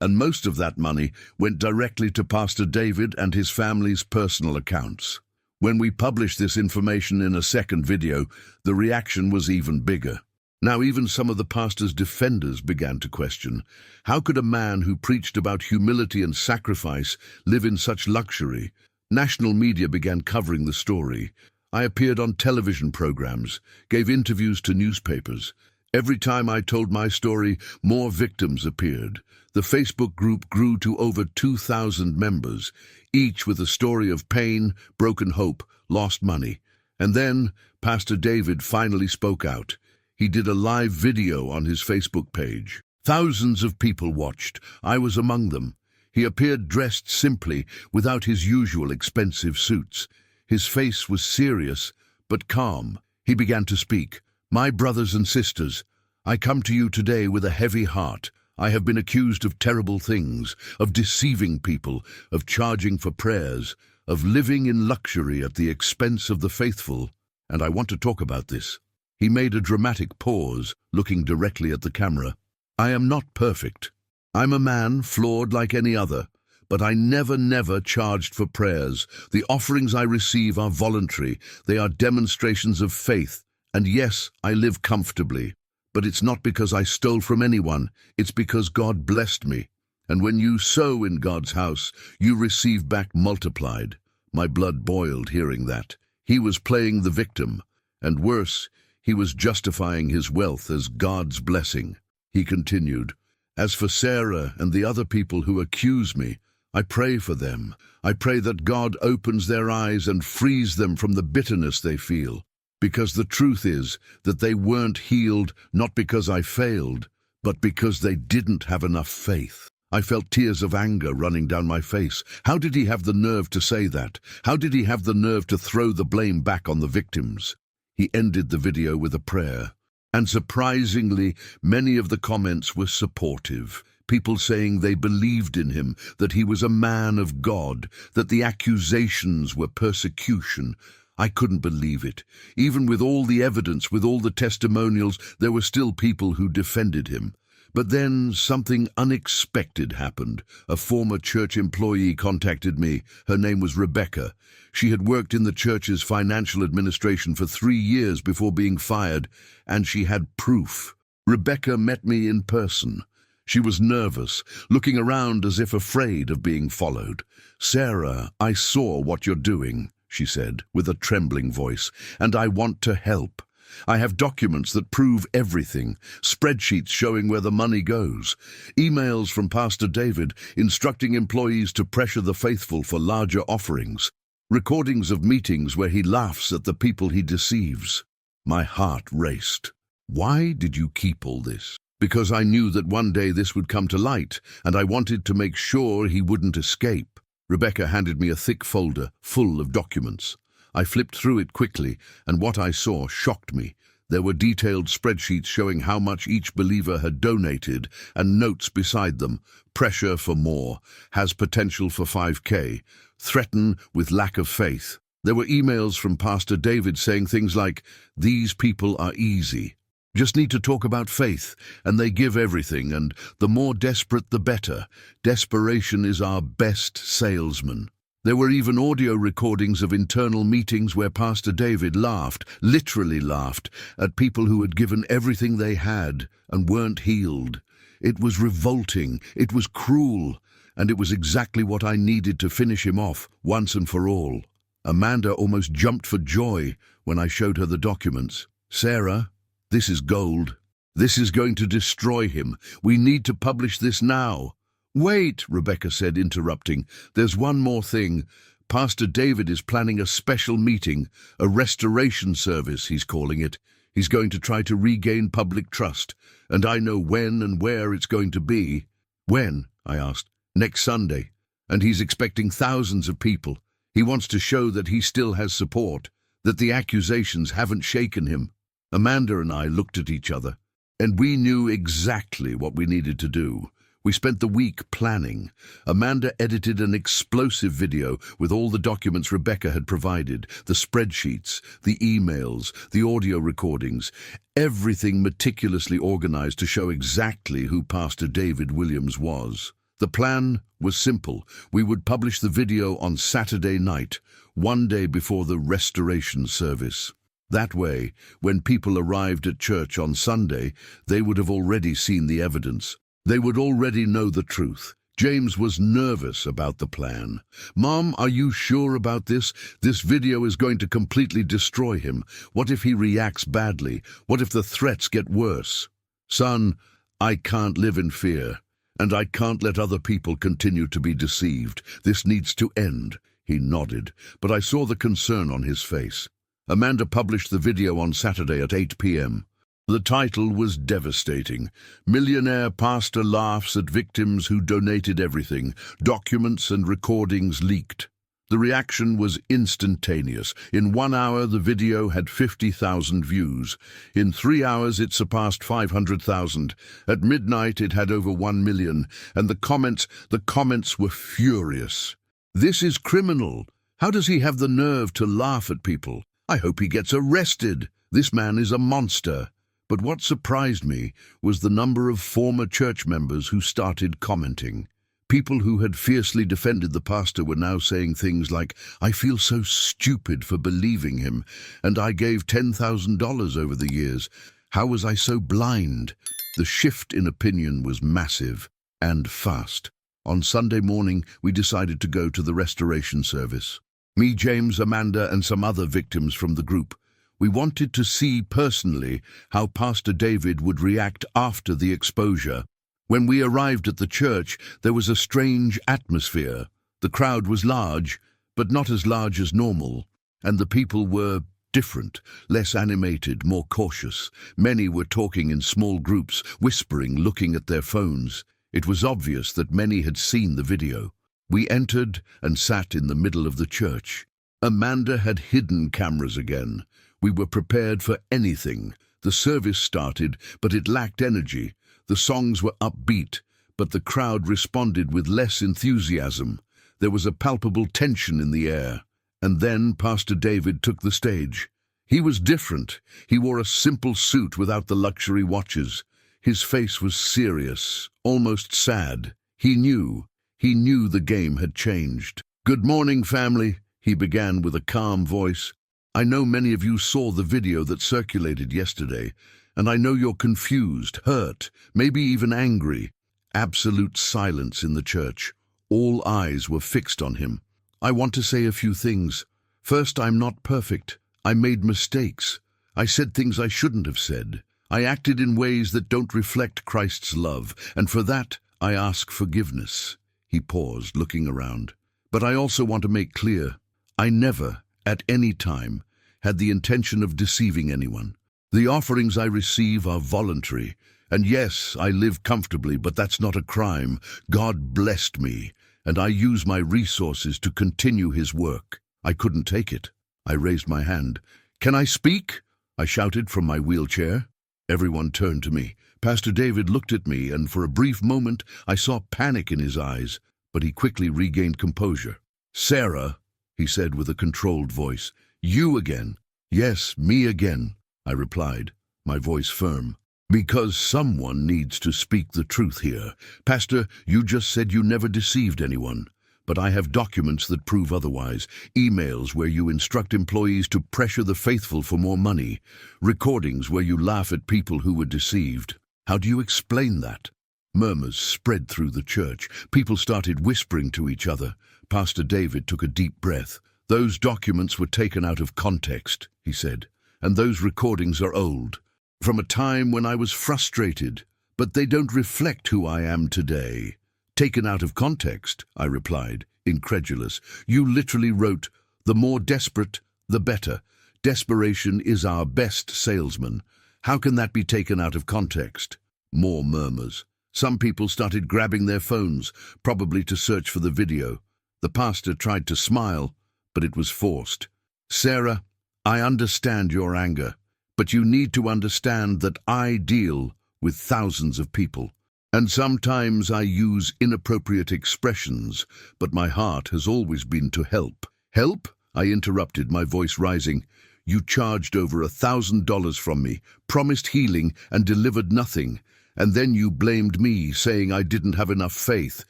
Speaker 1: and most of that money went directly to Pastor David and his family's personal accounts. When we published this information in a second video, the reaction was even bigger. Now even some of the pastor's defenders began to question, how could a man who preached about humility and sacrifice live in such luxury? National media began covering the story. I appeared on television programs, gave interviews to newspapers. Every time I told my story, more victims appeared. The Facebook group grew to over 2,000 members, each with a story of pain, broken hope, lost money. And then Pastor David finally spoke out. He did a live video on his Facebook page. Thousands of people watched. I was among them. He appeared dressed simply, without his usual expensive suits. His face was serious, but calm. He began to speak. "My brothers and sisters, I come to you today with a heavy heart. I have been accused of terrible things, of deceiving people, of charging for prayers, of living in luxury at the expense of the faithful, and I want to talk about this." He made a dramatic pause, looking directly at the camera. "I am not perfect. I'm a man, flawed like any other, but I never charged for prayers. The offerings I receive are voluntary. They are demonstrations of faith, and yes, I live comfortably. But it's not because I stole from anyone, it's because God blessed me. And when you sow in God's house, you receive back multiplied." My blood boiled hearing that. He was playing the victim, and worse, he was justifying his wealth as God's blessing. He continued, "As for Sarah and the other people who accuse me, I pray for them. I pray that God opens their eyes and frees them from the bitterness they feel. Because the truth is that they weren't healed not because I failed, but because they didn't have enough faith." I felt tears of anger running down my face. How did he have the nerve to say that? How did he have the nerve to throw the blame back on the victims? He ended the video with a prayer. And surprisingly, many of the comments were supportive. People saying they believed in him, that he was a man of God, that the accusations were persecution. I couldn't believe it. Even with all the evidence, with all the testimonials, there were still people who defended him. But then something unexpected happened. A former church employee contacted me. Her name was Rebecca. She had worked in the church's financial administration for 3 years before being fired, and she had proof. Rebecca met me in person. She was nervous, looking around as if afraid of being followed. "Sarah, I saw what you're doing," she said, with a trembling voice, "and I want to help. I have documents that prove everything, spreadsheets showing where the money goes, emails from Pastor David instructing employees to pressure the faithful for larger offerings, recordings of meetings where he laughs at the people he deceives." My heart raced. Why did you keep all this? Because I knew that one day this would come to light, and I wanted to make sure he wouldn't escape. Rebecca handed me a thick folder full of documents. I flipped through it quickly, and what I saw shocked me. There were detailed spreadsheets showing how much each believer had donated, and notes beside them. Pressure for more, has potential for 5K, threaten with lack of faith. There were emails from Pastor David saying things like, "These people are easy. Just need to talk about faith, and they give everything, and the more desperate the better. Desperation is our best salesman." There were even audio recordings of internal meetings where Pastor David laughed, literally laughed, at people who had given everything they had and weren't healed. It was revolting, it was cruel, and it was exactly what I needed to finish him off once and for all. Amanda almost jumped for joy when I showed her the documents. "Sarah, this is gold. This is going to destroy him. We need to publish this now." "Wait," Rebecca said, interrupting. "There's one more thing. Pastor David is planning a special meeting, a restoration service, he's calling it. He's going to try to regain public trust, and I know when and where it's going to be." "When?" I asked. "Next Sunday. And he's expecting thousands of people. He wants to show that he still has support, that the accusations haven't shaken him." Amanda and I looked at each other, and we knew exactly what we needed to do. We spent the week planning. Amanda edited an explosive video with all the documents Rebecca had provided, the spreadsheets, the emails, the audio recordings, everything meticulously organized to show exactly who Pastor David Williams was. The plan was simple. We would publish the video on Saturday night, one day before the restoration service. That way, when people arrived at church on Sunday, they would have already seen the evidence. They would already know the truth. James was nervous about the plan. "Mom, are you sure about this? This video is going to completely destroy him. What if he reacts badly? What if the threats get worse?" "Son, I can't live in fear, and I can't let other people continue to be deceived. This needs to end." He nodded, but I saw the concern on his face. Amanda published the video on Saturday at 8 p.m. The title was devastating. "Millionaire Pastor Laughs at Victims Who Donated Everything. Documents and recordings leaked." The reaction was instantaneous. In 1 hour, the video had 50,000 views. In 3 hours, it surpassed 500,000. At midnight, it had over 1 million. And the comments were furious. "This is criminal. How does he have the nerve to laugh at people? I hope he gets arrested. This man is a monster." But what surprised me was the number of former church members who started commenting. People who had fiercely defended the pastor were now saying things like, "I feel so stupid for believing him, and I gave $10,000 over the years. How was I so blind?" The shift in opinion was massive and fast. On Sunday morning, we decided to go to the restoration service. Me, James, Amanda, and some other victims from the group. We wanted to see personally how Pastor David would react after the exposure. When we arrived at the church, there was a strange atmosphere. The crowd was large, but not as large as normal, and the people were different, less animated, more cautious. Many were talking in small groups, whispering, looking at their phones. It was obvious that many had seen the video. We entered and sat in the middle of the church. Amanda had hidden cameras again. We were prepared for anything. The service started, but it lacked energy. The songs were upbeat, but the crowd responded with less enthusiasm. There was a palpable tension in the air. And then Pastor David took the stage. He was different. He wore a simple suit without the luxury watches. His face was serious, almost sad. He knew the game had changed. "Good morning, family," he began with a calm voice. "I know many of you saw the video that circulated yesterday, and I know you're confused, hurt, maybe even angry." Absolute silence in the church. All eyes were fixed on him. "I want to say a few things. First, I'm not perfect. I made mistakes. I said things I shouldn't have said. I acted in ways that don't reflect Christ's love, and for that, I ask forgiveness." He paused, looking around. "But I also want to make clear, I never, at any time, had the intention of deceiving anyone. The offerings I receive are voluntary, and yes, I live comfortably, but that's not a crime. God blessed me, and I use my resources to continue his work." I couldn't take it. I raised my hand. "Can I speak?" I shouted from my wheelchair. Everyone turned to me. Pastor David looked at me, and for a brief moment I saw panic in his eyes, but he quickly regained composure. "Sarah," he said with a controlled voice. "You again?" "Yes, me again," I replied, my voice firm. "Because someone needs to speak the truth here. Pastor, you just said you never deceived anyone. But I have documents that prove otherwise. Emails where you instruct employees to pressure the faithful for more money. Recordings where you laugh at people who were deceived. How do you explain that? Murmurs spread through the church. People started whispering to each other. Pastor David took a deep breath. Those documents were taken out of context, he said, and those recordings are old, from a time when I was frustrated, but they don't reflect who I am today. Taken out of context, I replied, incredulous. You literally wrote, "The more desperate, the better. Desperation is our best salesman." How can that be taken out of context? More murmurs. Some people started grabbing their phones, probably to search for the video. The pastor tried to smile, but it was forced. Sarah, I understand your anger, but you need to understand that I deal with thousands of people. And sometimes I use inappropriate expressions, but my heart has always been to help. Help? I interrupted, my voice rising. You charged over $1,000 from me, promised healing, and delivered nothing. And then you blamed me, saying I didn't have enough faith.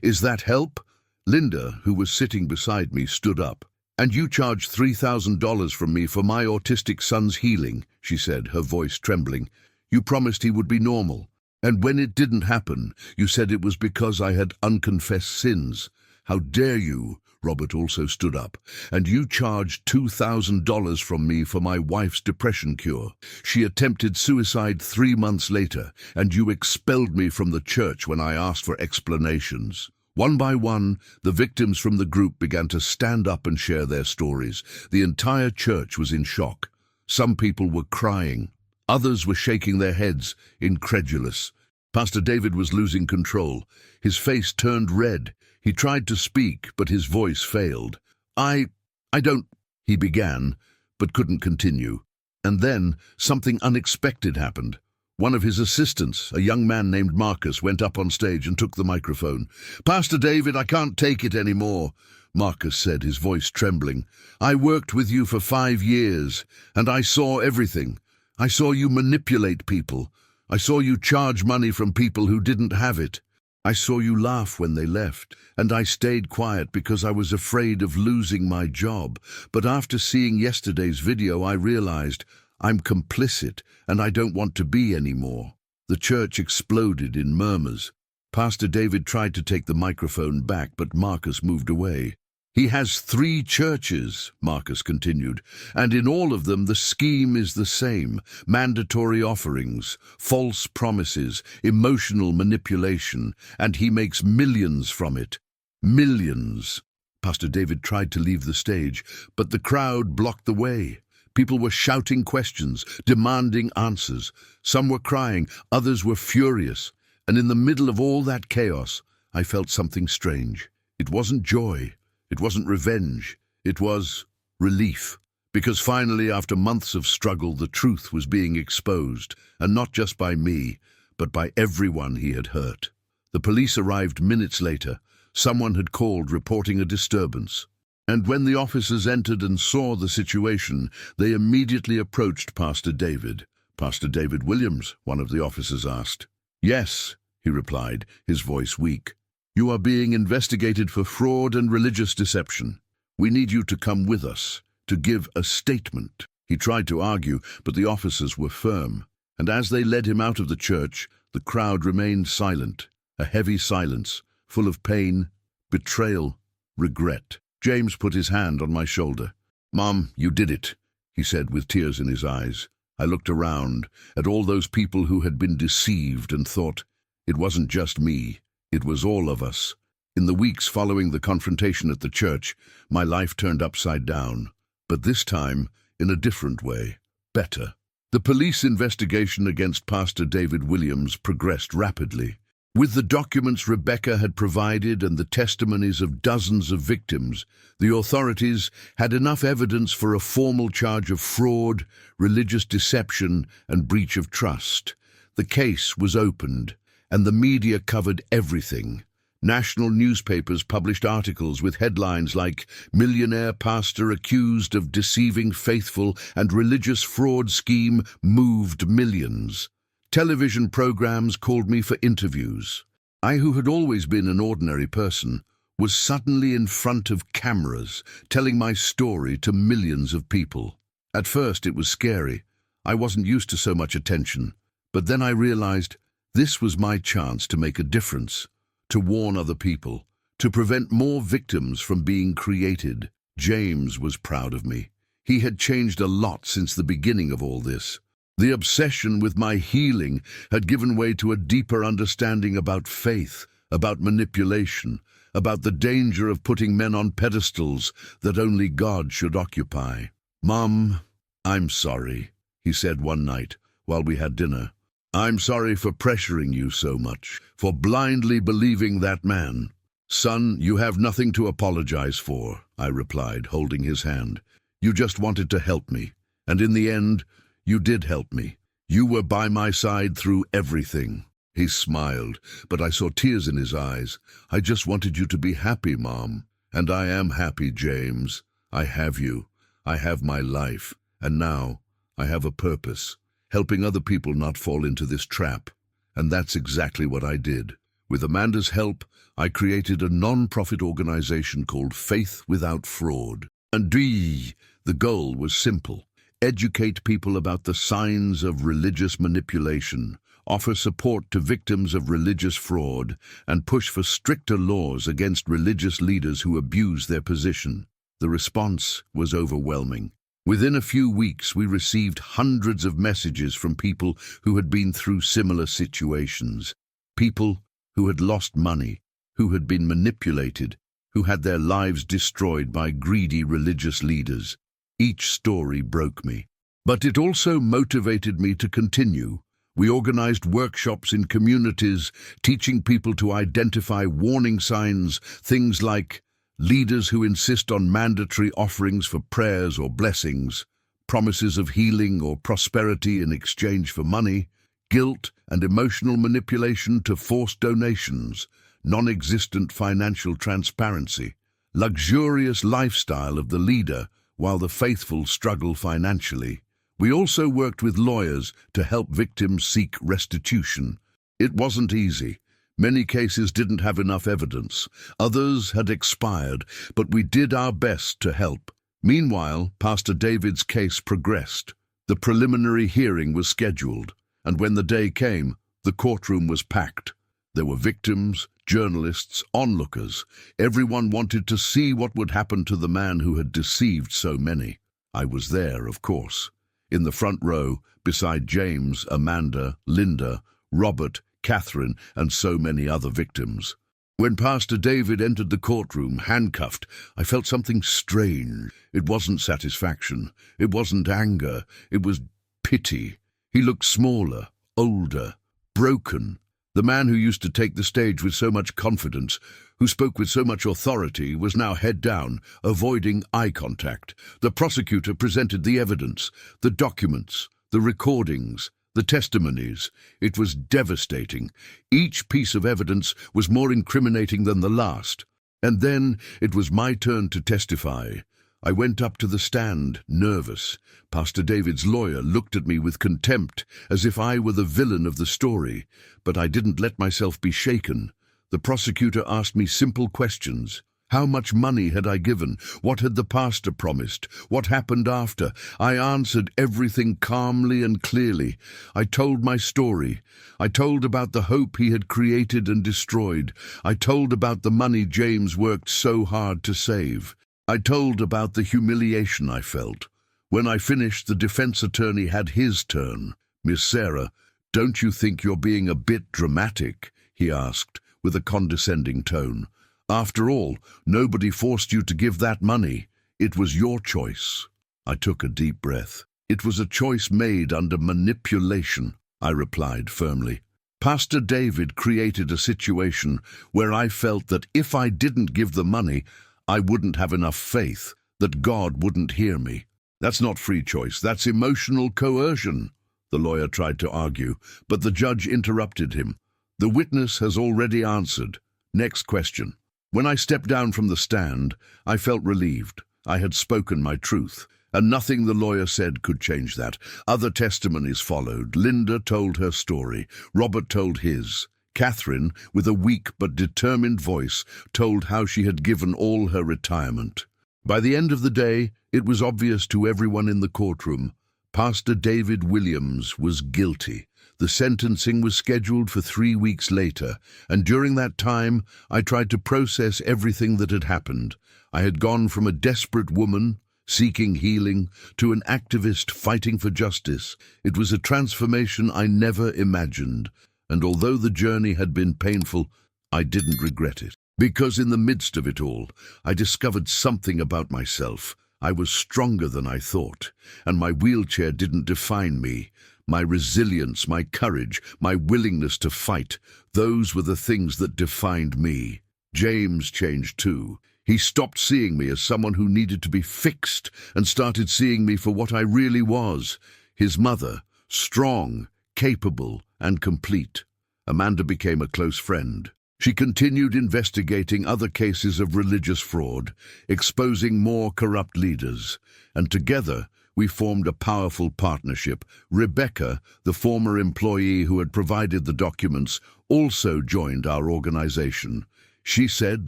Speaker 1: Is that help? Linda, who was sitting beside me, stood up. And you charged $3,000 from me for my autistic son's healing, she said, her voice trembling. You promised he would be normal. And when it didn't happen, you said it was because I had unconfessed sins. How dare you? Robert also stood up. And you charged $2,000 from me for my wife's depression cure. She attempted suicide 3 months later, and you expelled me from the church when I asked for explanations. One by one, the victims from the group began to stand up and share their stories. The entire church was in shock. Some people were crying. Others were shaking their heads, incredulous. Pastor David was losing control. His face turned red. He tried to speak, but his voice failed. I don't, he began, but couldn't continue. And then something unexpected happened. One of his assistants, a young man named Marcus, went up on stage and took the microphone. Pastor David, I can't take it anymore, Marcus said, his voice trembling. I worked with you for 5 years, and I saw everything. I saw you manipulate people. I saw you charge money from people who didn't have it. I saw you laugh when they left, and I stayed quiet because I was afraid of losing my job. But after seeing yesterday's video, I realized I'm complicit, and I don't want to be anymore. The church exploded in murmurs. Pastor David tried to take the microphone back, but Marcus moved away. He has 3 churches, Marcus continued, and in all of them the scheme is the same. Mandatory offerings, false promises, emotional manipulation, and he makes millions from it. Millions. Pastor David tried to leave the stage, but the crowd blocked the way. People were shouting questions, demanding answers. Some were crying, others were furious. And in the middle of all that chaos, I felt something strange. It wasn't joy. It wasn't revenge. It was relief. Because finally, after months of struggle, the truth was being exposed, and not just by me, but by everyone he had hurt. The police arrived minutes later. Someone had called reporting a disturbance. And when the officers entered and saw the situation, they immediately approached Pastor David. Pastor David Williams, one of the officers asked. Yes, he replied, his voice weak. You are being investigated for fraud and religious deception. We need you to come with us, to give a statement. He tried to argue, but the officers were firm. And as they led him out of the church, the crowd remained silent, a heavy silence, full of pain, betrayal, regret. James put his hand on my shoulder. Mom, you did it, he said with tears in his eyes. I looked around at all those people who had been deceived and thought, it wasn't just me. It was all of us. In the weeks following the confrontation at the church, my life turned upside down, but this time in a different way, better. The police investigation against Pastor David Williams progressed rapidly. With the documents Rebecca had provided and the testimonies of dozens of victims, the authorities had enough evidence for a formal charge of fraud, religious deception, and breach of trust. The case was opened, and the media covered everything. National newspapers published articles with headlines like "Millionaire Pastor Accused of Deceiving Faithful and Religious Fraud Scheme Moved Millions." Television programs called me for interviews. I, who had always been an ordinary person, was suddenly in front of cameras, telling my story to millions of people. At first it was scary. I wasn't used to so much attention. But then I realized this was my chance to make a difference, to warn other people, to prevent more victims from being created. James was proud of me. He had changed a lot since the beginning of all this. The obsession with my healing had given way to a deeper understanding about faith, about manipulation, about the danger of putting men on pedestals that only God should occupy. "Mom, I'm sorry," he said one night while we had dinner. "I'm sorry for pressuring you so much, for blindly believing that man." "Son, you have nothing to apologize for," I replied, holding his hand. "You just wanted to help me, and in the end, you did help me. You were by my side through everything." He smiled, but I saw tears in his eyes. "I just wanted you to be happy, Mom. And I am happy, James. I have you. I have my life. And now, I have a purpose, helping other people not fall into this trap." And that's exactly what I did. With Amanda's help, I created a non-profit organization called Faith Without Fraud. And the goal was simple: educate people about the signs of religious manipulation, offer support to victims of religious fraud, and push for stricter laws against religious leaders who abuse their position. The response was overwhelming. Within a few weeks, we received hundreds of messages from people who had been through similar situations. People who had lost money, who had been manipulated, who had their lives destroyed by greedy religious leaders. Each story broke me. But it also motivated me to continue. We organized workshops in communities, teaching people to identify warning signs, things like leaders who insist on mandatory offerings for prayers or blessings, promises of healing or prosperity in exchange for money, guilt and emotional manipulation to forced donations, non-existent financial transparency, luxurious lifestyle of the leader while the faithful struggle financially. We also worked with lawyers to help victims seek restitution. It wasn't easy. Many cases didn't have enough evidence. Others had expired, but we did our best to help. Meanwhile, Pastor David's case progressed. The preliminary hearing was scheduled, and when the day came, the courtroom was packed. There were victims, journalists, onlookers. Everyone wanted to see what would happen to the man who had deceived so many. I was there, of course, in the front row, beside James, Amanda, Linda, Robert, Catherine, and so many other victims. When Pastor David entered the courtroom, handcuffed, I felt something strange. It wasn't satisfaction. It wasn't anger. It was pity. He looked smaller, older, broken. The man who used to take the stage with so much confidence, who spoke with so much authority, was now head down, avoiding eye contact. The prosecutor presented the evidence, the documents, the recordings, the testimonies. It was devastating. Each piece of evidence was more incriminating than the last. And then it was my turn to testify. I went up to the stand, nervous. Pastor David's lawyer looked at me with contempt, as if I were the villain of the story. But I didn't let myself be shaken. The prosecutor asked me simple questions. How much money had I given? What had the pastor promised? What happened after? I answered everything calmly and clearly. I told my story. I told about the hope he had created and destroyed. I told about the money James worked so hard to save. I told about the humiliation I felt. When I finished, the defense attorney had his turn. "Miss Sarah, don't you think you're being a bit dramatic?" he asked, with a condescending tone. "After all, nobody forced you to give that money. It was your choice." I took a deep breath. "It was a choice made under manipulation," I replied firmly. Pastor David created a situation where I felt that if I didn't give the money, I wouldn't have enough faith, that God wouldn't hear me. "That's not free choice, that's emotional coercion," the lawyer tried to argue, but the judge interrupted him. "The witness has already answered. Next question." When I stepped down from the stand, I felt relieved. I had spoken my truth, and nothing the lawyer said could change that. Other testimonies followed. Linda told her story. Robert told his. Catherine, with a weak but determined voice, told how she had given all her retirement. By the end of the day, it was obvious to everyone in the courtroom. Pastor David Williams was guilty. The sentencing was scheduled for 3 weeks later, and during that time, I tried to process everything that had happened. I had gone from a desperate woman, seeking healing, to an activist fighting for justice. It was a transformation I never imagined, and although the journey had been painful, I didn't regret it. Because in the midst of it all, I discovered something about myself. I was stronger than I thought, and my wheelchair didn't define me. My resilience, my courage, my willingness to fight, those were the things that defined me. James changed too. He stopped seeing me as someone who needed to be fixed and started seeing me for what I really was, his mother, strong, capable, and complete. Amanda became a close friend. She continued investigating other cases of religious fraud, exposing more corrupt leaders, and together we formed a powerful partnership. Rebecca, the former employee who had provided the documents, also joined our organization. She said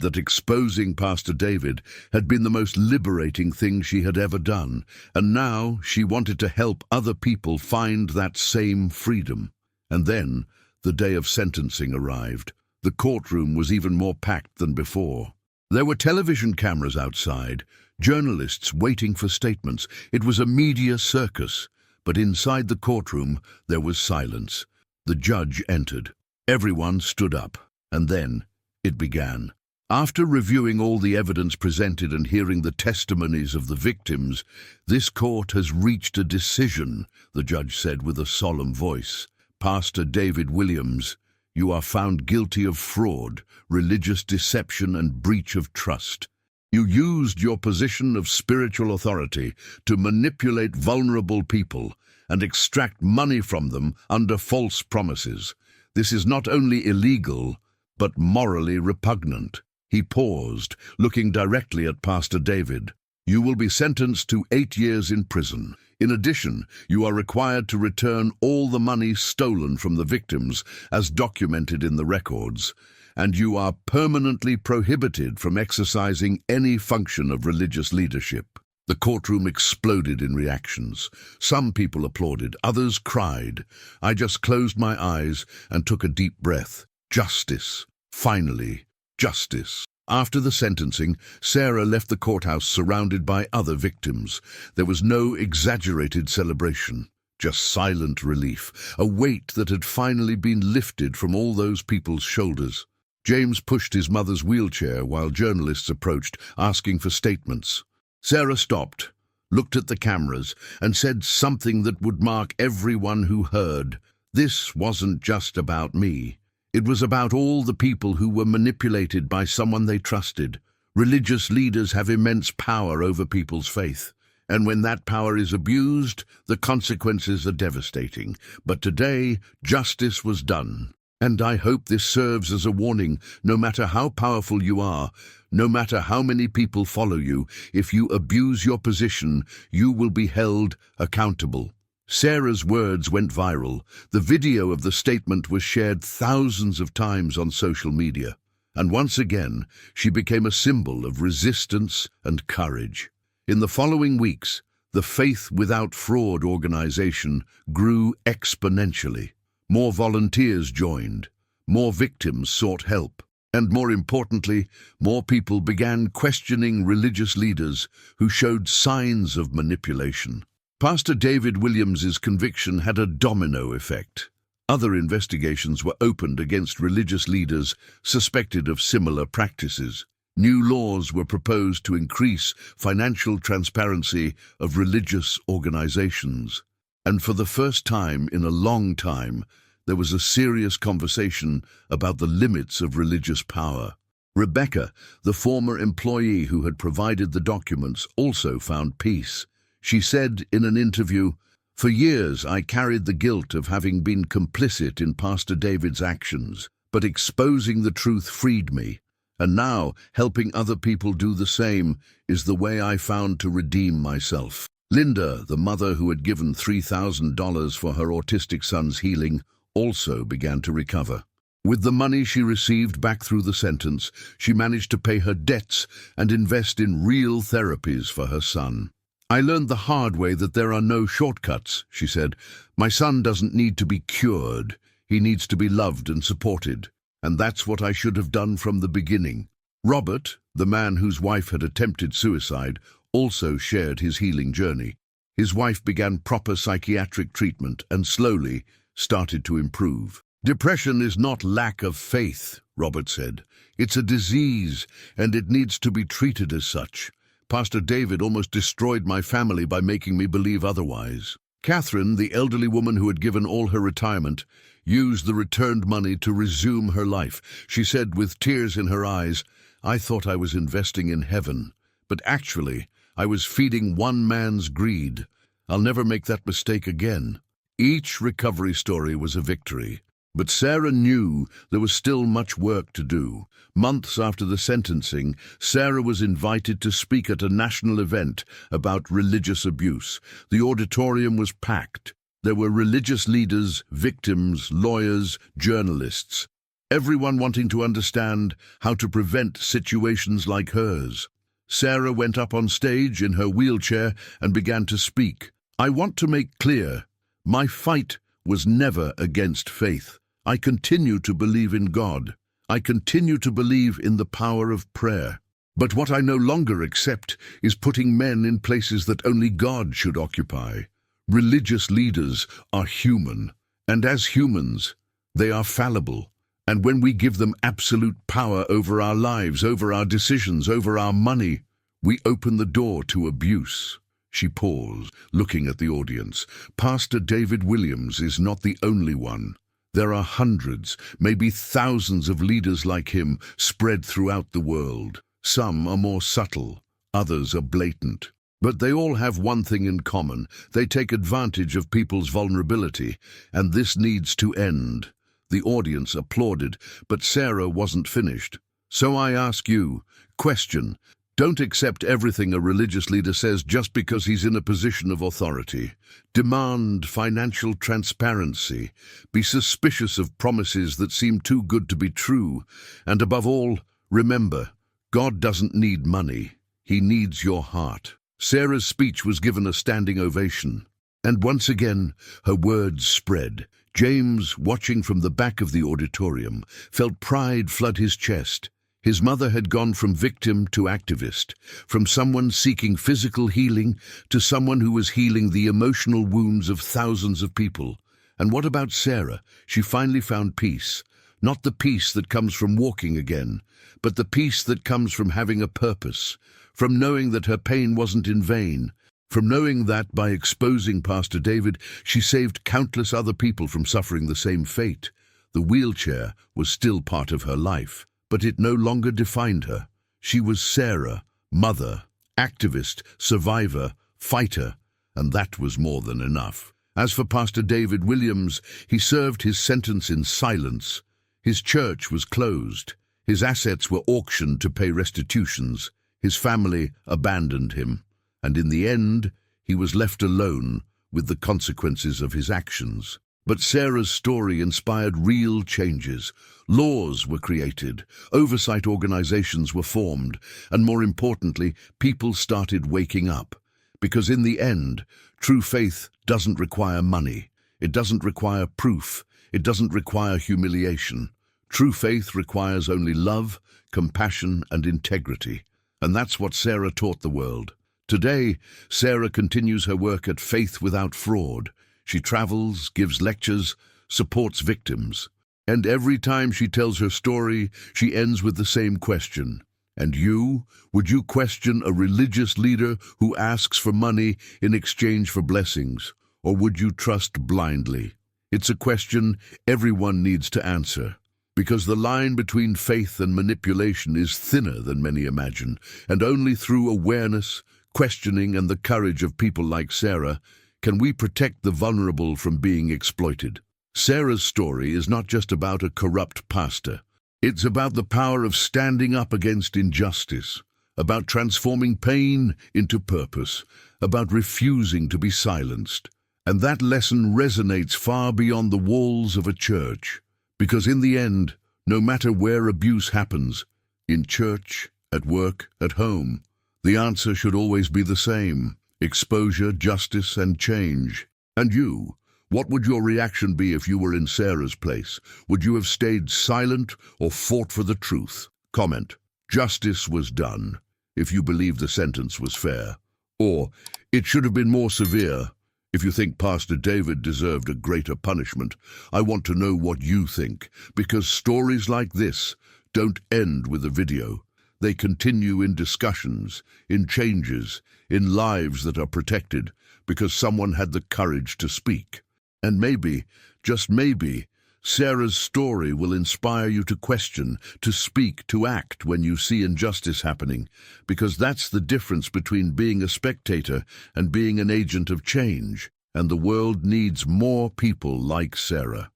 Speaker 1: that exposing Pastor David had been the most liberating thing she had ever done, and now she wanted to help other people find that same freedom. And then the day of sentencing arrived. The courtroom was even more packed than before. There were television cameras outside, journalists waiting for statements. It was a media circus, but inside the courtroom there was silence. The judge entered. Everyone stood up, and then it began. After reviewing all the evidence presented and hearing the testimonies of the victims, "This court has reached a decision," the judge said with a solemn voice. "Pastor David Williams, you are found guilty of fraud, religious deception, and breach of trust. You used your position of spiritual authority to manipulate vulnerable people and extract money from them under false promises. This is not only illegal, but morally repugnant." He paused, looking directly at Pastor David. "You will be sentenced to 8 years in prison. In addition, you are required to return all the money stolen from the victims as documented in the records, and you are permanently prohibited from exercising any function of religious leadership." The courtroom exploded in reactions. Some people applauded, others cried. I just closed my eyes and took a deep breath. Justice. Finally, justice. After the sentencing, Sarah left the courthouse surrounded by other victims. There was no exaggerated celebration, just silent relief, a weight that had finally been lifted from all those people's shoulders. James pushed his mother's wheelchair while journalists approached, asking for statements. Sarah stopped, looked at the cameras, and said something that would mark everyone who heard. "This wasn't just about me. It was about all the people who were manipulated by someone they trusted. Religious leaders have immense power over people's faith, and when that power is abused, the consequences are devastating. But today, justice was done. And I hope this serves as a warning. No matter how powerful you are, no matter how many people follow you, if you abuse your position, you will be held accountable." Sarah's words went viral. The video of the statement was shared thousands of times on social media. And once again, she became a symbol of resistance and courage. In the following weeks, the Faith Without Fraud organization grew exponentially. More volunteers joined, more victims sought help, and more importantly, more people began questioning religious leaders who showed signs of manipulation. Pastor David Williams's conviction had a domino effect. Other investigations were opened against religious leaders suspected of similar practices. New laws were proposed to increase financial transparency of religious organizations. And for the first time in a long time, there was a serious conversation about the limits of religious power. Rebecca, the former employee who had provided the documents, also found peace. She said in an interview, "For years I carried the guilt of having been complicit in Pastor David's actions, but exposing the truth freed me. And now, helping other people do the same is the way I found to redeem myself." Linda, the mother who had given $3,000 for her autistic son's healing, also began to recover. With the money she received back through the sentence, she managed to pay her debts and invest in real therapies for her son. "I learned the hard way that there are no shortcuts," she said. "My son doesn't need to be cured. He needs to be loved and supported. And that's what I should have done from the beginning." Robert, the man whose wife had attempted suicide, also shared his healing journey. His wife began proper psychiatric treatment and slowly started to improve. "Depression is not lack of faith," Robert said. "It's a disease, and it needs to be treated as such. Pastor David almost destroyed my family by making me believe otherwise." Catherine, the elderly woman who had given all her retirement, used the returned money to resume her life. She said with tears in her eyes, "I thought I was investing in heaven, but actually I was feeding one man's greed. I'll never make that mistake again." Each recovery story was a victory. But Sarah knew there was still much work to do. Months after the sentencing, Sarah was invited to speak at a national event about religious abuse. The auditorium was packed. There were religious leaders, victims, lawyers, journalists, everyone wanting to understand how to prevent situations like hers. Sarah went up on stage in her wheelchair and began to speak. "I want to make clear, my fight was never against faith. I continue to believe in God. I continue to believe in the power of prayer. But what I no longer accept is putting men in places that only God should occupy. Religious leaders are human, and as humans, they are fallible. And when we give them absolute power over our lives, over our decisions, over our money, we open the door to abuse." She paused, looking at the audience. "Pastor David Williams is not the only one. There are hundreds, maybe thousands of leaders like him spread throughout the world. Some are more subtle, others are blatant. But they all have one thing in common. They take advantage of people's vulnerability, and this needs to end." The audience applauded, but Sarah wasn't finished. "So I ask you, question, don't accept everything a religious leader says just because he's in a position of authority. Demand financial transparency. Be suspicious of promises that seem too good to be true. And above all, remember, God doesn't need money. He needs your heart." Sarah's speech was given a standing ovation. And once again, her words spread. James, watching from the back of the auditorium, felt pride flood his chest. His mother had gone from victim to activist, from someone seeking physical healing to someone who was healing the emotional wounds of thousands of people. And what about Sarah? She finally found peace. Not the peace that comes from walking again, but the peace that comes from having a purpose, from knowing that her pain wasn't in vain, from knowing that by exposing Pastor David, she saved countless other people from suffering the same fate. The wheelchair was still part of her life, but it no longer defined her. She was Sarah, mother, activist, survivor, fighter, and that was more than enough. As for Pastor David Williams, he served his sentence in silence. His church was closed. His assets were auctioned to pay restitutions. His family abandoned him. And in the end, he was left alone with the consequences of his actions. But Sarah's story inspired real changes. Laws were created, oversight organizations were formed, and more importantly, people started waking up. Because in the end, true faith doesn't require money. It doesn't require proof. It doesn't require humiliation. True faith requires only love, compassion, and integrity. And that's what Sarah taught the world. Today, Sarah continues her work at Faith Without Fraud. She travels, gives lectures, supports victims. And every time she tells her story, she ends with the same question. And you? Would you question a religious leader who asks for money in exchange for blessings? Or would you trust blindly? It's a question everyone needs to answer. Because the line between faith and manipulation is thinner than many imagine, and only through awareness, questioning, and the courage of people like Sarah can we protect the vulnerable from being exploited. Sarah's story is not just about a corrupt pastor. It's about the power of standing up against injustice, about transforming pain into purpose, about refusing to be silenced. And that lesson resonates far beyond the walls of a church, Because in the end, no matter where abuse happens, in church, at work, at home, the answer should always be the same: exposure, justice, and change. And you? What would your reaction be if you were in Sarah's place? Would you have stayed silent or fought for the truth? Comment: justice was done, if you believe the sentence was fair. Or, it should have been more severe, if you think Pastor David deserved a greater punishment. I want to know what you think, because stories like this don't end with a video. They continue in discussions, in changes, in lives that are protected, because someone had the courage to speak. And maybe, just maybe, Sarah's story will inspire you to question, to speak, to act when you see injustice happening, because that's the difference between being a spectator and being an agent of change, and the world needs more people like Sarah.